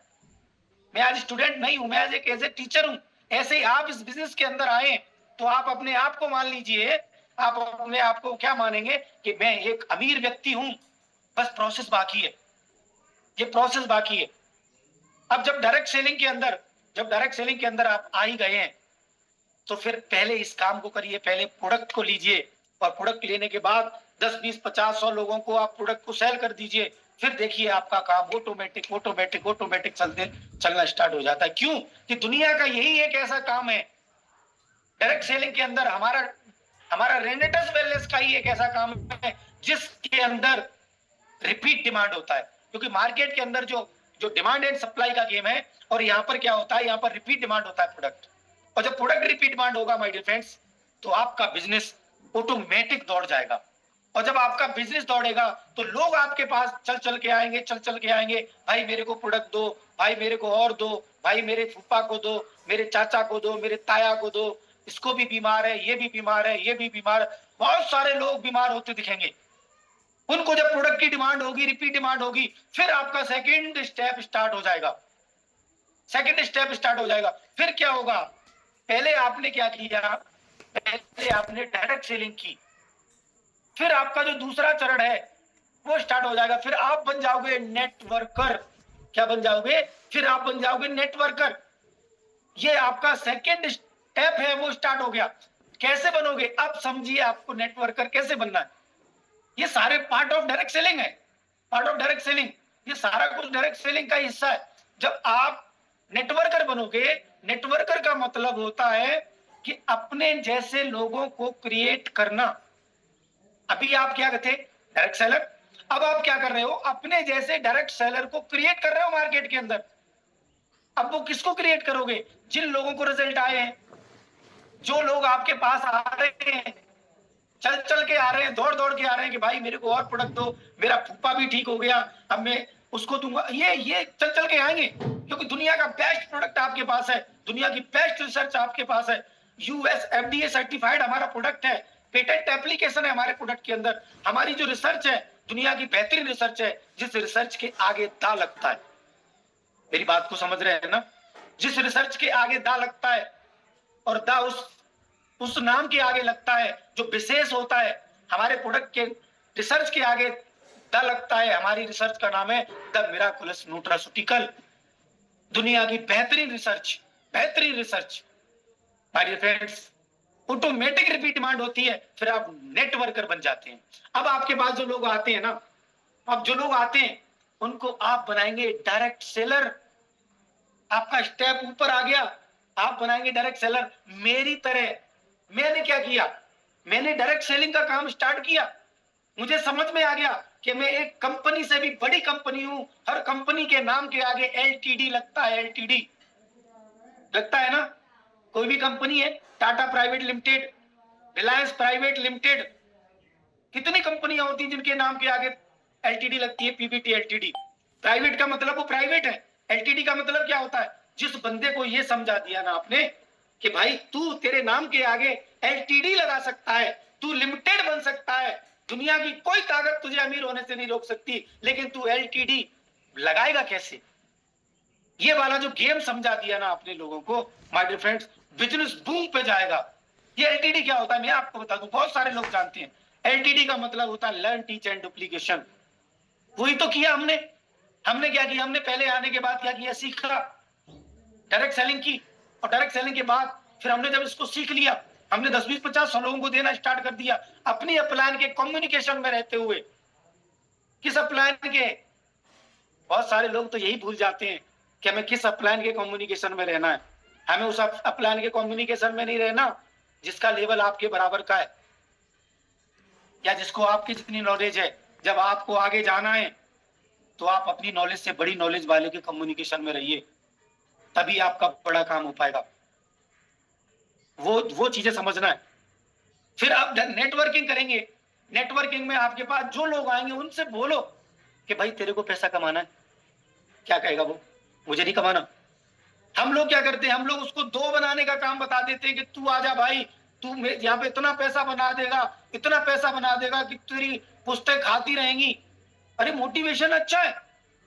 मैं आज स्टूडेंट नहीं हूं, मैं आज एक एज ए टीचर हूं। ऐसे ही आप इस बिजनेस के अंदर आए तो आप अपने आप को मान लीजिए, आप अपने आप को क्या मानेंगे कि मैं एक अमीर व्यक्ति हूं, बस प्रोसेस बाकी है, ये प्रोसेस बाकी है। अब जब डायरेक्ट सेलिंग के अंदर आप आ ही गए हैं, तो फिर पहले इस काम को करिए, पहले प्रोडक्ट को लीजिए, और प्रोडक्ट लेने के बाद 10, 20, 50, 100 लोगों को आप प्रोडक्ट को सेल कर दीजिए। फिर देखिए आपका काम ऑटोमेटिक चलना स्टार्ट हो जाता है। क्यों? कि दुनिया का यही एक ऐसा काम है, डायरेक्ट सेलिंग के अंदर हमारा रेनेटस वेलनेस का ही एक ऐसा काम है जिसके अंदर रिपीट डिमांड होता है। क्योंकि मार्केट के अंदर जो जो डिमांड एंड सप्लाई का गेम है, और यहाँ पर क्या होता है, यहाँ पर रिपीट डिमांड होता है प्रोडक्ट। और जब प्रोडक्ट रिपीट डिमांड होगा माय डियर फ्रेंड्स, तो आपका बिजनेस ऑटोमेटिक दौड़ जाएगा। और जब आपका बिजनेस दौड़ेगा तो लोग आपके पास चल चल के आएंगे, भाई मेरे को प्रोडक्ट दो, भाई मेरे को और दो, भाई मेरे फूफा को दो, मेरे चाचा को दो, मेरे ताया को दो, इसको भी बीमार है, ये भी बीमार है, ये भी बीमार है। बहुत सारे लोग बीमार होते दिखेंगे। उनको जब प्रोडक्ट की डिमांड होगी, रिपीट डिमांड होगी, फिर आपका सेकंड स्टेप स्टार्ट हो जाएगा। फिर क्या होगा? पहले आपने क्या किया? पहले आपने डायरेक्ट सेलिंग की, फिर आपका जो दूसरा चरण है वो स्टार्ट हो जाएगा। फिर आप बन जाओगे नेटवर्कर। क्या बन जाओगे? फिर आप बन जाओगे नेटवर्कर। ये आपका सेकंड स्टेप है, वो स्टार्ट हो गया। कैसे बनोगे? अब समझिए आपको नेटवर्कर कैसे बनना है। ये सारे पार्ट ऑफ डायरेक्ट सेलिंग है, ये सारा कुछ डायरेक्ट सेलिंग का हिस्सा है। जब आप नेटवर्कर बनोगे, नेटवर्कर का मतलब होता है कि अपने जैसे लोगों को क्रिएट करना। अभी आप क्या करते? Direct seller. अब आप क्या कर रहे हो? अपने जैसे डायरेक्ट सेलर को क्रिएट कर रहे हो मार्केट के अंदर। अब वो किसको क्रिएट करोगे? जिन लोगों को रिजल्ट आए हैं, जो लोग आपके पास आ रहे हैं, चल चल के आ रहे हैं, दौड़ दौड़ के आ रहे हैं कि भाई मेरे को और प्रोडक्ट दो, मेरा फूफा भी ठीक हो गया, अब मैं उसको दूंगा। ये चल चल के आएंगे, क्योंकि दुनिया का बेस्ट प्रोडक्ट आपके पास है, दुनिया की बेस्ट रिसर्च आपके पास है, यूएस एफडीए सर्टिफाइड हमारा प्रोडक्ट है, पेटेंट एप्लीकेशन है हमारे प्रोडक्ट के अंदर। हमारी जो रिसर्च है दुनिया की बेहतरीन रिसर्च है, जिस रिसर्च के आगे दा लगता है। मेरी बात को समझ रहे हैं ना? जिस रिसर्च के आगे दा लगता है, और दा उस नाम के आगे लगता है जो विशेष होता है। हमारे प्रोडक्ट के रिसर्च के आगे द लगता है। हमारी रिसर्च का नाम है द मिराकुलस न्यूट्रास्यूटिकल। दुनिया की बेहतरीन research. My dear friends, automatic repeat demand होती है, फिर आप नेटवर्कर बन जाते हैं। अब आपके पास जो लोग आते हैं ना, उनको आप बनाएंगे डायरेक्ट सेलर। आपका स्टेप ऊपर आ गया, आप बनाएंगे डायरेक्ट सेलर मेरी तरह। मैंने क्या किया? मैंने डायरेक्ट सेलिंग का काम स्टार्ट किया। मुझे समझ में आ गया कि मैं एक कंपनी से भी बड़ी कंपनी हूं। हर कंपनी के नाम के आगे एलटीडी लगता है, एलटीडी लगता है ना। कोई भी कंपनी है, Tata private limited, Reliance private limited, कितनी कंपनियां होती हैं जिनके नाम के आगे एलटीडी लगती है, पीपीटी एलटीडी। प्राइवेट का मतलब वो प्राइवेट है, एलटीडी का मतलब क्या होता है? जिस बंदे को ये समझा दिया ना आपने कि भाई तू तेरे नाम के आगे एलटीडी लगा सकता है, तू लिमिटेड बन सकता है, दुनिया की कोई ताकत तुझे अमीर होने से नहीं रोक सकती, लेकिन तू एलटीडी लगाएगा कैसे? ये वाला जो गेम समझा दिया ना आपने लोगों को, my dear friends, business boom पे जाएगा। ये एलटीडी क्या होता है मैं आपको बता दूं, बहुत सारे लोग जानते हैं। एलटीडी का मतलब होता है लर्न टीच एंड डुप्लीकेशन। वही तो किया हमने क्या किया? हमने पहले आने के बाद क्या किया? सीखा, डायरेक्ट सेलिंग की, और डायरेक्ट सेलिंग के बाद फिर हमने जब इसको सीख लिया, हमने 10, 20, 50, 100 लोगों को देना स्टार्ट कर दिया, अपनी अपलाइन के कम्युनिकेशन में रहते हुए। किस अपलाइन के? बहुत सारे लोग तो यही भूल जाते हैं कि हमें किस अपलाइन के कम्युनिकेशन में रहना है। हमें उस अपलाइन के कम्युनिकेशन में नहीं रहना जिसका लेवल आपके बराबर का है, या जिसको आपकी जितनी नॉलेज है। जब आपको आगे जाना है तो आप अपनी नॉलेज से बड़ी नॉलेज वाले के कम्युनिकेशन में रहिए, तभी आपका बड़ा काम हो पाएगा। वो चीजें समझना है। फिर आप नेटवर्किंग करेंगे। नेटवर्किंग में आपके पास जो लोग आएंगे उनसे बोलो कि भाई तेरे को पैसा कमाना है। क्या कहेगा वो? मुझे नहीं कमाना। हम लोग क्या करते हैं, हम लोग उसको 2 बनाने का काम बता देते हैं कि तू आजा भाई, तू यहाँ पे इतना पैसा बना देगा, इतना पैसा बना देगा कि तेरी पुस्तक खाती रहेंगी। अरे मोटिवेशन अच्छा है,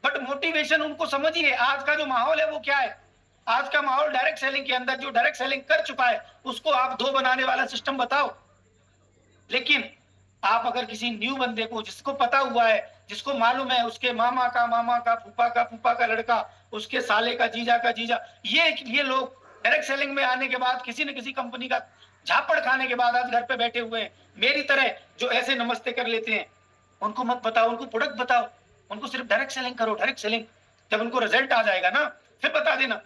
बट मोटिवेशन उनको समझिए आज का जो माहौल है वो क्या है। आज का माहौल डायरेक्ट सेलिंग के अंदर, जो डायरेक्ट सेलिंग कर चुका है उसको आप 2 बनाने वाला सिस्टम बताओ। लेकिन आप अगर किसी न्यू बंदे को, जिसको पता हुआ है, जिसको मालूम है उसके मामा का, फूफा का लड़का, उसके साले का जीजा, ये लोग डायरेक्ट सेलिंग में आने के बाद किसी न किसी कंपनी का झापड़ खाने के बाद आज घर पे बैठे हुए हैं। मेरी तरह जो ऐसे नमस्ते कर लेते हैं उनको मत बताओ, उनको प्रोडक्ट बताओ, उनको सिर्फ डायरेक्ट सेलिंग करो, डायरेक्ट सेलिंग। जब उनको रिजल्ट आ जाएगा ना फिर बता देना,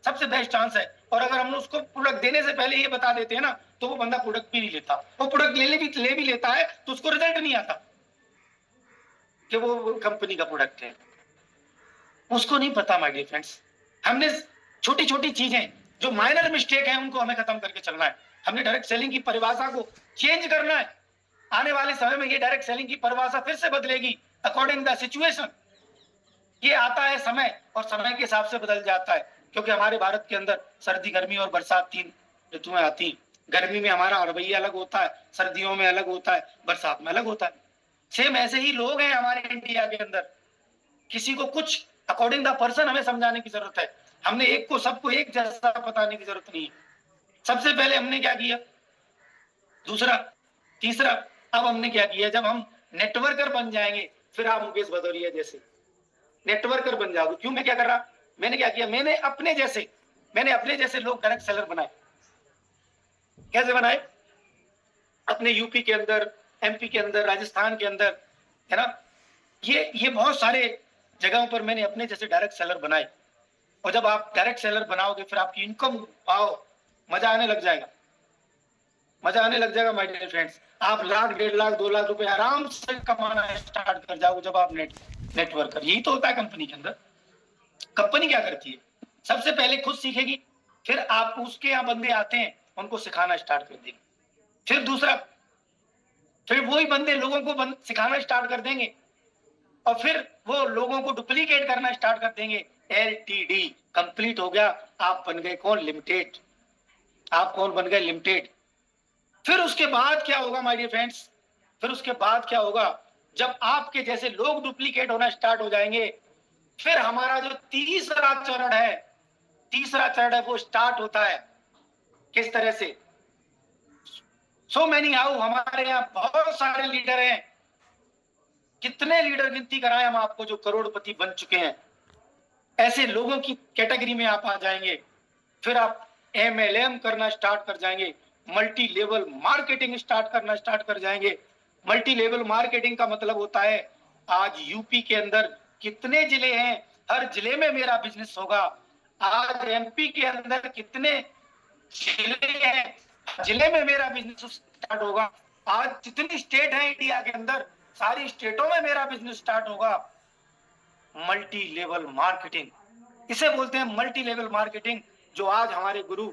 सबसे बेस्ट चांस है। और अगर हम उसको प्रोडक्ट देने से पहले ये बता देते हैं ना तो वो बंदा प्रोडक्ट भी नहीं लेता, वो प्रोडक्ट ले भी लेता है तो उसको रिजल्ट नहीं आता कि वो कंपनी का प्रोडक्ट है, उसको नहीं पता। माय डियर फ्रेंड्स, हमने छोटी छोटी चीजें जो माइनर मिस्टेक है उनको हमें खत्म करके चलना है। हमने डायरेक्ट सेलिंग की परिभाषा को चेंज करना है। आने वाले समय में ये डायरेक्ट सेलिंग की परिभाषा फिर से बदलेगी अकॉर्डिंग द सिचुएशन। ये आता है समय, और समय के हिसाब से बदल जाता है, क्योंकि हमारे भारत के अंदर सर्दी, गर्मी और बरसात 3 ऋतुएं आती। गर्मी में हमारा रवैया अलग होता है, सर्दियों में अलग होता है, बरसात में अलग होता है। सेम ऐसे ही लोग हैं हमारे इंडिया के अंदर, किसी को कुछ अकॉर्डिंग द पर्सन हमें समझाने की जरूरत है। हमने एक को सबको एक जैसा बताने की जरूरत नहीं है। सबसे पहले हमने क्या किया, दूसरा, तीसरा, अब हमने क्या किया, जब हम नेटवर्कर बन जाएंगे फिर आप मुकेश भदौरिया जैसे नेटवर्कर बन जाओगे। क्यों, मैं क्या कर रहा, मैंने क्या किया, मैंने अपने जैसे लोग डायरेक्ट सेलर बनाए। कैसे बनाए, अपने यूपी के अंदर, एमपी के अंदर, राजस्थान के अंदर, है ना, ये बहुत सारे जगहों पर मैंने अपने जैसे डायरेक्ट सेलर बनाए। और जब आप डायरेक्ट सेलर बनाओगे फिर आपकी इनकम, आओ, मजा आने लग जाएगा, मजा आने लग जाएगा माय डियर फ्रेंड्स। आप लाख, 1.5 लाख, 2 लाख रुपए आराम से कमाना स्टार्ट कर जाओगे जब आप नेटवर्कर। यही तो होता है कंपनी के अंदर। कंपनी क्या करती है, सबसे पहले खुद सीखेगी, फिर आप उसके यहाँ बंदे आते हैं उनको सिखाना स्टार्ट कर देगी, फिर दूसरा, फिर वही बंदे लोगों को सिखाना स्टार्ट कर देंगे, और फिर वो लोगों को डुप्लीकेट करना स्टार्ट कर देंगे। LTD कंप्लीट हो गया, आप बन गए कौन, लिमिटेड। आप कौन बन गए, लिमिटेड। फिर उसके बाद क्या होगा माय डियर फ्रेंड्स, फिर उसके बाद क्या होगा, जब आपके जैसे लोग डुप्लीकेट होना स्टार्ट हो जाएंगे, फिर हमारा जो तीसरा चरण है वो स्टार्ट होता है। किस तरह से, सो मैनी हाउ, हमारे यहाँ बहुत सारे लीडर हैं। कितने लीडर गिनती कराएं हम आपको जो करोड़पति बन चुके हैं। ऐसे लोगों की कैटेगरी में आप आ जाएंगे, फिर आप MLM करना स्टार्ट कर जाएंगे, मल्टी लेवल मार्केटिंग करना स्टार्ट कर जाएंगे। मल्टी लेवल मार्केटिंग का मतलब होता है, आज यूपी के अंदर कितने जिले हैं, हर जिले में मेरा बिजनेस होगा। आज MP के अंदर कितने जिले हैं, जिले में मेरा बिजनेस स्टार्ट होगा। आज जितनी स्टेट है इंडिया के अंदर, सारी स्टेटों में मेरा बिजनेस स्टार्ट होगा। मल्टी लेवल मार्केटिंग, इसे बोलते हैं मल्टी लेवल मार्केटिंग, जो आज हमारे गुरु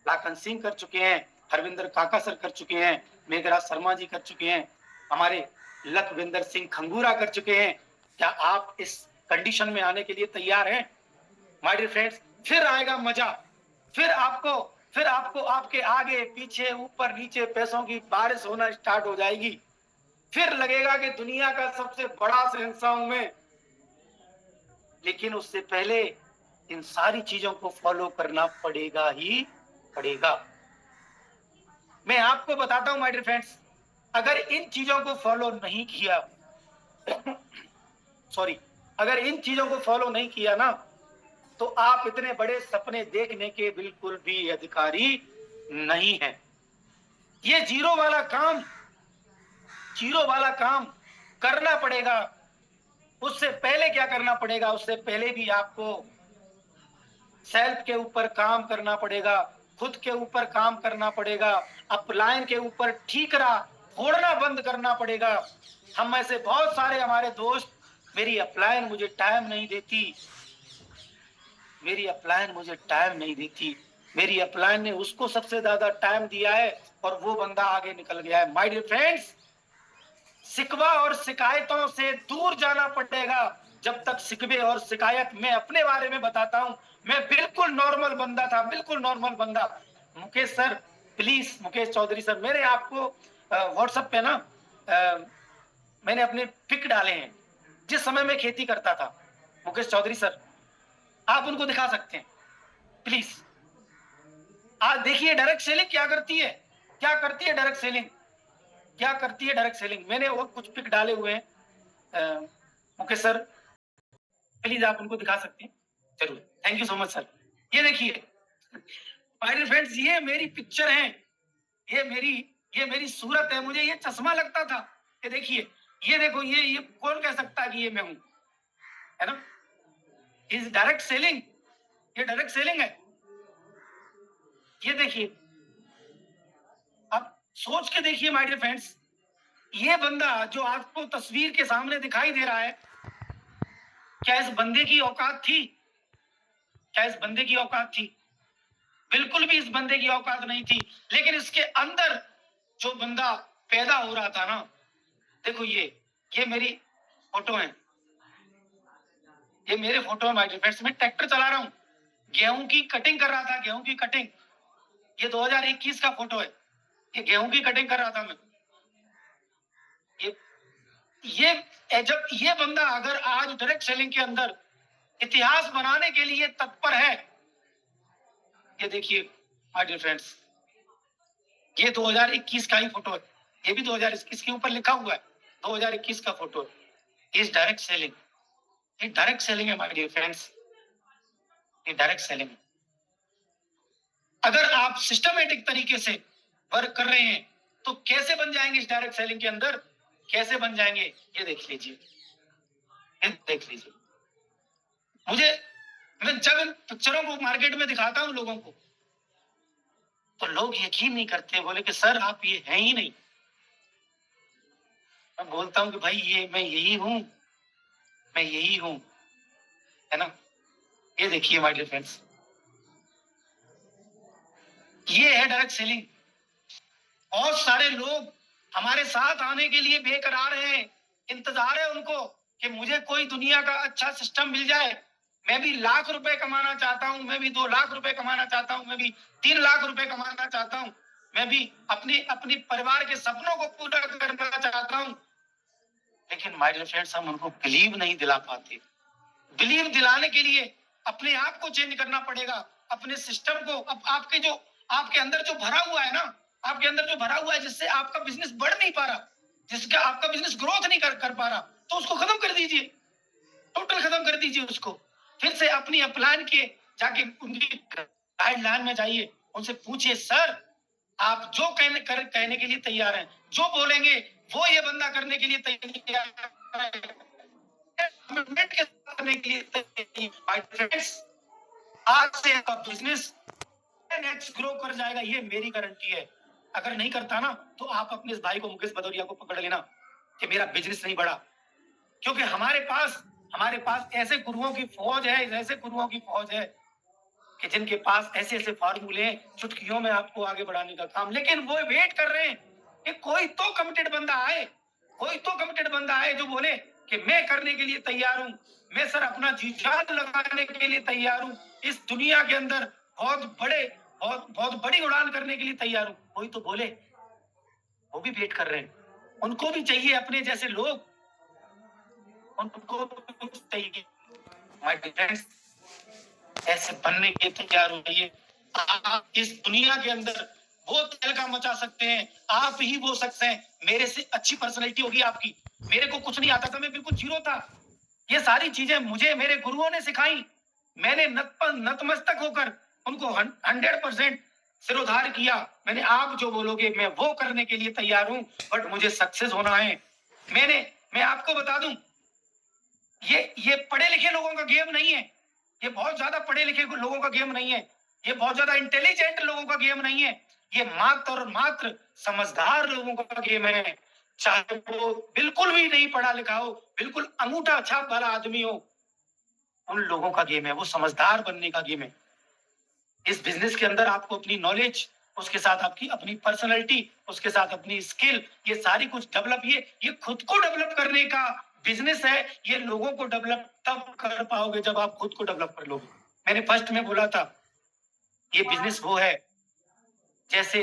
लाखन सिंह कर चुके हैं, हरविंदर काका सर कर चुके हैं, मेघराज शर्मा जी कर चुके हैं, हमारे लखविंदर सिंह खंगूरा कर चुके हैं। क्या आप इस कंडीशन में आने के लिए तैयार हैं माय डियर फ्रेंड्स? फिर आएगा मजा, फिर आपको आपके आगे पीछे ऊपर नीचे पैसों की बारिश होना स्टार्ट हो जाएगी। फिर लगेगा कि दुनिया का सबसे बड़ा शहंशाह हूं मैं। लेकिन उससे पहले इन सारी चीजों को फॉलो करना पड़ेगा ही पड़ेगा। मैं आपको बताता हूं माय डियर फ्रेंड्स, अगर इन चीजों को फॉलो नहीं किया सॉरी, अगर इन चीजों को फॉलो नहीं किया ना, तो आप इतने बड़े सपने देखने के बिल्कुल भी अधिकारी नहीं हैं। ये जीरो वाला काम करना पड़ेगा। उससे पहले क्या करना पड़ेगा, उससे पहले भी आपको सेल्फ के ऊपर काम करना पड़ेगा, खुद के ऊपर काम करना पड़ेगा, अपलाइन के ऊपर ठीकरा फोड़ना बंद करना पड़ेगा। हम में से बहुत सारे हमारे दोस्त, मेरी अपलाइन मुझे टाइम नहीं देती, मेरी अपलाइन ने उसको सबसे ज्यादा टाइम दिया है और वो बंदा आगे निकल गया है। माय डियर फ्रेंड्स, शिकवा और शिकायतों से दूर जाना पड़ेगा। जब तक शिकवे और शिकायत मैं अपने बारे में बताता हूं, मैं बिल्कुल नॉर्मल बंदा था, बिल्कुल नॉर्मल बंदा। Mukesh sir, please Mukesh Chaudhary sir, मेरे आपको व्हाट्सएप पे ना मैंने अपने पिक डाले हैं जिस समय मैं खेती करता था। मुकेश चौधरी सर, आप उनको दिखा सकते हैं प्लीज। आज देखिए डायरेक्ट सेलिंग क्या करती है, क्या करती है डायरेक्ट सेलिंग, क्या करती है डायरेक्ट सेलिंग। मैंने वो कुछ पिक डाले हुए हैं मुकेश सर, प्लीज आप उनको दिखा सकते हैं जरूर। Thank you so much sir. ये देखिए माय डियर फ्रेंड्स, ये मेरी पिक्चर है, ये मेरी सूरत है। मुझे ये चश्मा लगता था। ये देखिए, ये देखो, ये कौन कह सकता है कि ये मैं हूं, है ना। इज डायरेक्ट सेलिंग, ये डायरेक्ट सेलिंग है। ये देखिए, अब सोच के देखिए माय डियर फ्रेंड्स, ये बंदा जो आपको तस्वीर के सामने दिखाई दे रहा है, क्या इस बंदे की औकात थी? क्या इस बंदे की औकात थी? बिल्कुल भी इस बंदे की औकात नहीं थी। लेकिन इसके अंदर जो बंदा पैदा हो रहा था ना, देखो ये मेरी फोटो है, ये मेरे फोटो है माय डियर फ्रेंड्स। मैं ट्रैक्टर चला रहा हूँ, गेहूं की कटिंग कर रहा था, गेहूं की कटिंग। ये 2021 का फोटो है, ये गेहूं की कटिंग कर रहा था मैं। जब ये बंदा अगर आज डायरेक्ट सेलिंग के अंदर इतिहास बनाने के लिए तत्पर है, ये देखिए माय डियर फ्रेंड्स, ये 2021 का ही फोटो है। ये भी 2021 के ऊपर लिखा हुआ है, 2021 का फोटो है। इज डायरेक्ट सेलिंग, ये डायरेक्ट सेलिंग है माय डियर फ्रेंड्स, ये डायरेक्ट सेलिंग है। अगर आप सिस्टमेटिक तरीके से वर्क कर रहे हैं तो कैसे बन जाएंगे इस डायरेक्ट सेलिंग के अंदर, कैसे बन जाएंगे, ये देख लीजिए, ये देख लीजिए। मैं जब इन पिक्चरों को मार्केट में दिखाता हूं लोगों को, तो लोग यकीन नहीं करते, बोले कि सर आप ये हैं ही नहीं। मैं बोलता हूं कि भाई ये मैं यही हूं, मैं यही हूं, है ना। ये देखिए माय डियर फ्रेंड्स, ये है डायरेक्ट सेलिंग। बहुत सारे लोग हमारे साथ आने के लिए बेकरार हैं, इंतजार है उनको कि मुझे कोई दुनिया का अच्छा सिस्टम मिल जाए। मैं भी लाख रुपए कमाना चाहता हूं, मैं भी 2 लाख रुपए कमाना चाहता हूं, मैं भी 3 लाख रुपए कमाना चाहता हूं, मैं भी अपनी अपनी परिवार के सपनों को पूरा करना चाहता हूं। लेकिन माय डियर फ्रेंड्स, हम उनको बिलीव नहीं दिला पाते। बिलीव दिलाने के लिए अपने आप को चेंज करना पड़ेगा, अपने सिस्टम को। अब आपके अंदर जो भरा हुआ है ना, आपके अंदर जो भरा हुआ है, जिससे आपका बिजनेस बढ़ नहीं पा रहा, जिसका आपका बिजनेस ग्रोथ नहीं कर पा रहा, तो उसको खत्म कर दीजिए, टोटल खत्म कर दीजिए उसको। फिर से अपनी अपलाइन के जाके उनकी गाइडलाइन में जाइए, उनसे पूछिए सर आप जो कहने के लिए तैयार हैं, जो बोलेंगे वो ये बंदा करने के लिए तैयार है, कमिटमेंट के साथ करने के लिए। आज से आपका बिजनेस नेक्स्ट ग्रो कर जाएगा, ये मेरी गारंटी है। अगर नहीं करता ना, तो आप अपने इस भाई को, मुकेश भदौरिया को पकड़ लेना कि मेरा बिजनेस नहीं बढ़ा। क्योंकि हमारे पास ऐसे गुरुओं की फौज है, ऐसे गुरुओं की फौज है कि जिनके पास ऐसे ऐसे फार्मूले हैं, चुटकियों में आपको आगे बढ़ाने का काम। लेकिन वो वेट कर रहे हैं कि कोई तो कमिटेड बंदा आए, कोई तो कमिटेड बंदा आए जो बोले कि मैं करने के लिए तैयार हूं, मैं सर अपना जी जान लगाने के लिए तैयार हूं, इस दुनिया के अंदर बहुत बड़ी उड़ान करने के लिए तैयार हूं। कोई तो बोले, वो भी वेट कर रहे हैं, उनको भी चाहिए अपने जैसे लोग, उनको भी चाहिए। माय फ्रेंड्स, ऐसे बनने के तैयार हो जाइए। आप इस दुनिया के अंदर वो तहलका मचा सकते हैं, आप ही वो शख्स हैं। मेरे से अच्छी पर्सनैलिटी होगी आपकी। मेरे को कुछ नहीं आता था, मैं बिल्कुल जीरो था। ये सारी चीजें मुझे मेरे गुरुओं ने सिखाई। मैंने नतमस्तक होकर उनको 100% सिरोधार किया। मैंने आप जो बोलोगे मैं वो करने के लिए तैयार हूं, बट मुझे सक्सेस होना है। मैं आपको बता दूं, ये पढ़े लिखे लोगों का गेम नहीं है, ये बहुत ज्यादा पढ़े लिखे लोगों का गेम नहीं है, ये बहुत ज्यादा इंटेलिजेंट लोगों का गेम नहीं है, ये मात्र और मात्र समझदार लोगों का गेम है। चाहे वो बिल्कुल भी नहीं पढ़ा लिखा हो, बिल्कुल अंगूठा छाप वाला आदमी हो, उन लोगों का गेम है, वो समझदार बनने का गेम है। इस बिजनेस के अंदर आपको अपनी नॉलेज, उसके साथ आपकी अपनी पर्सनैलिटी, उसके साथ अपनी स्किल, ये सारी कुछ डेवलप, ये खुद को डेवलप करने का बिजनेस है, ये लोगों को डेवलप तब कर पाओगे जब आप खुद को डेवलप कर लोगे। मैंने फर्स्ट में बोला था, ये बिजनेस वो है जैसे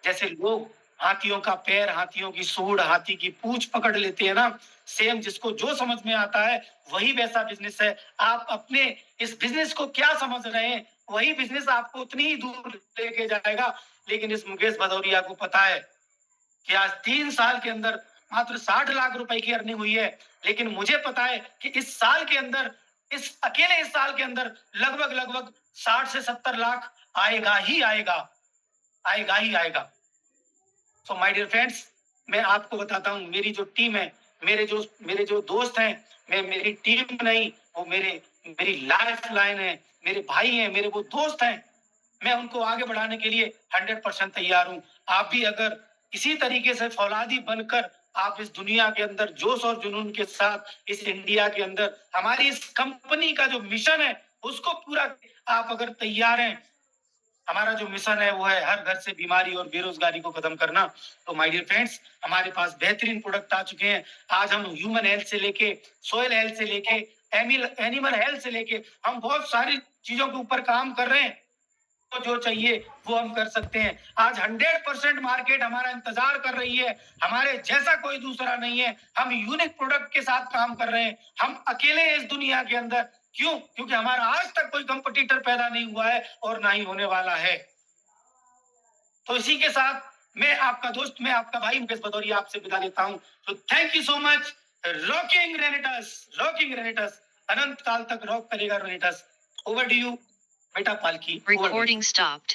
जैसे लोग हाथियों का पैर, हाथियों की सूंड, हाथी की पूंछ पकड़ लेते हैं ना, सेम जिसको जो समझ में आता है वही वैसा बिजनेस है। आप अपने इस बिजनेस को क्या समझ रहे हैं, वही बिजनेस आपको उतनी ही दूर लेके जाएगा। लेकिन इस मुकेश भदौरिया को पता है कि आज 3 साल के अंदर मात्र 60 लाख रुपए की अर्निंग हुई है, लेकिन मुझे पता है कि इस साल के अंदर, इस अकेले इस साल के अंदर लगभग लगभग 60 से 70 लाख आएगा ही आएगा, आएगा ही आएगा। सो माय डियर फ्रेंड्स, मैं आपको बताता हूँ, मेरी जो टीम है, मेरे जो दोस्त हैं, मैं मेरी टीम नहीं, वो मेरी लाइफ लाइन है, मेरे भाई हैं, मेरे वो दोस्त हैं। मैं उनको आगे बढ़ाने के लिए 100% तैयार हूँ। आप भी अगर इसी तरीके से फौलादी बनकर आप इस दुनिया के अंदर जोश और जुनून के साथ इस इंडिया के अंदर हमारी इस कंपनी का जो मिशन है उसको पूरा आप अगर तैयार हैं, हमारा जो मिशन है वो है हर घर से बीमारी और बेरोजगारी को खत्म करना। तो माय डियर फ्रेंड्स, हमारे पास बेहतरीन प्रोडक्ट आ चुके हैं। आज हम ह्यूमन हेल्थ से लेके सोयल हेल्थ से लेके एनिमल हेल्थ से लेके हम बहुत सारी चीजों के ऊपर काम कर रहे हैं। तो जो चाहिए वो हम कर सकते हैं। आज 100% मार्केट हमारा इंतजार कर रही है, हमारे जैसा कोई दूसरा नहीं है। हम यूनिक प्रोडक्ट के साथ काम कर रहे हैं, हम अकेले इस दुनिया के अंदर। क्यों? क्योंकि हमारा आज तक कोई कंपटीटर पैदा नहीं हुआ है और ना ही होने वाला है। तो इसी के साथ मैं आपका दोस्त, मैं आपका भाई मुकेश भदौरिया आपसे विदा लेता हूं। तो thank you so much. Rocking रेनेटस, रॉकिंग रेनेटस, अनंत काल तक रॉक करेगा रेनेटस। ओवर टू यू बेटा पालकी। Recording stopped.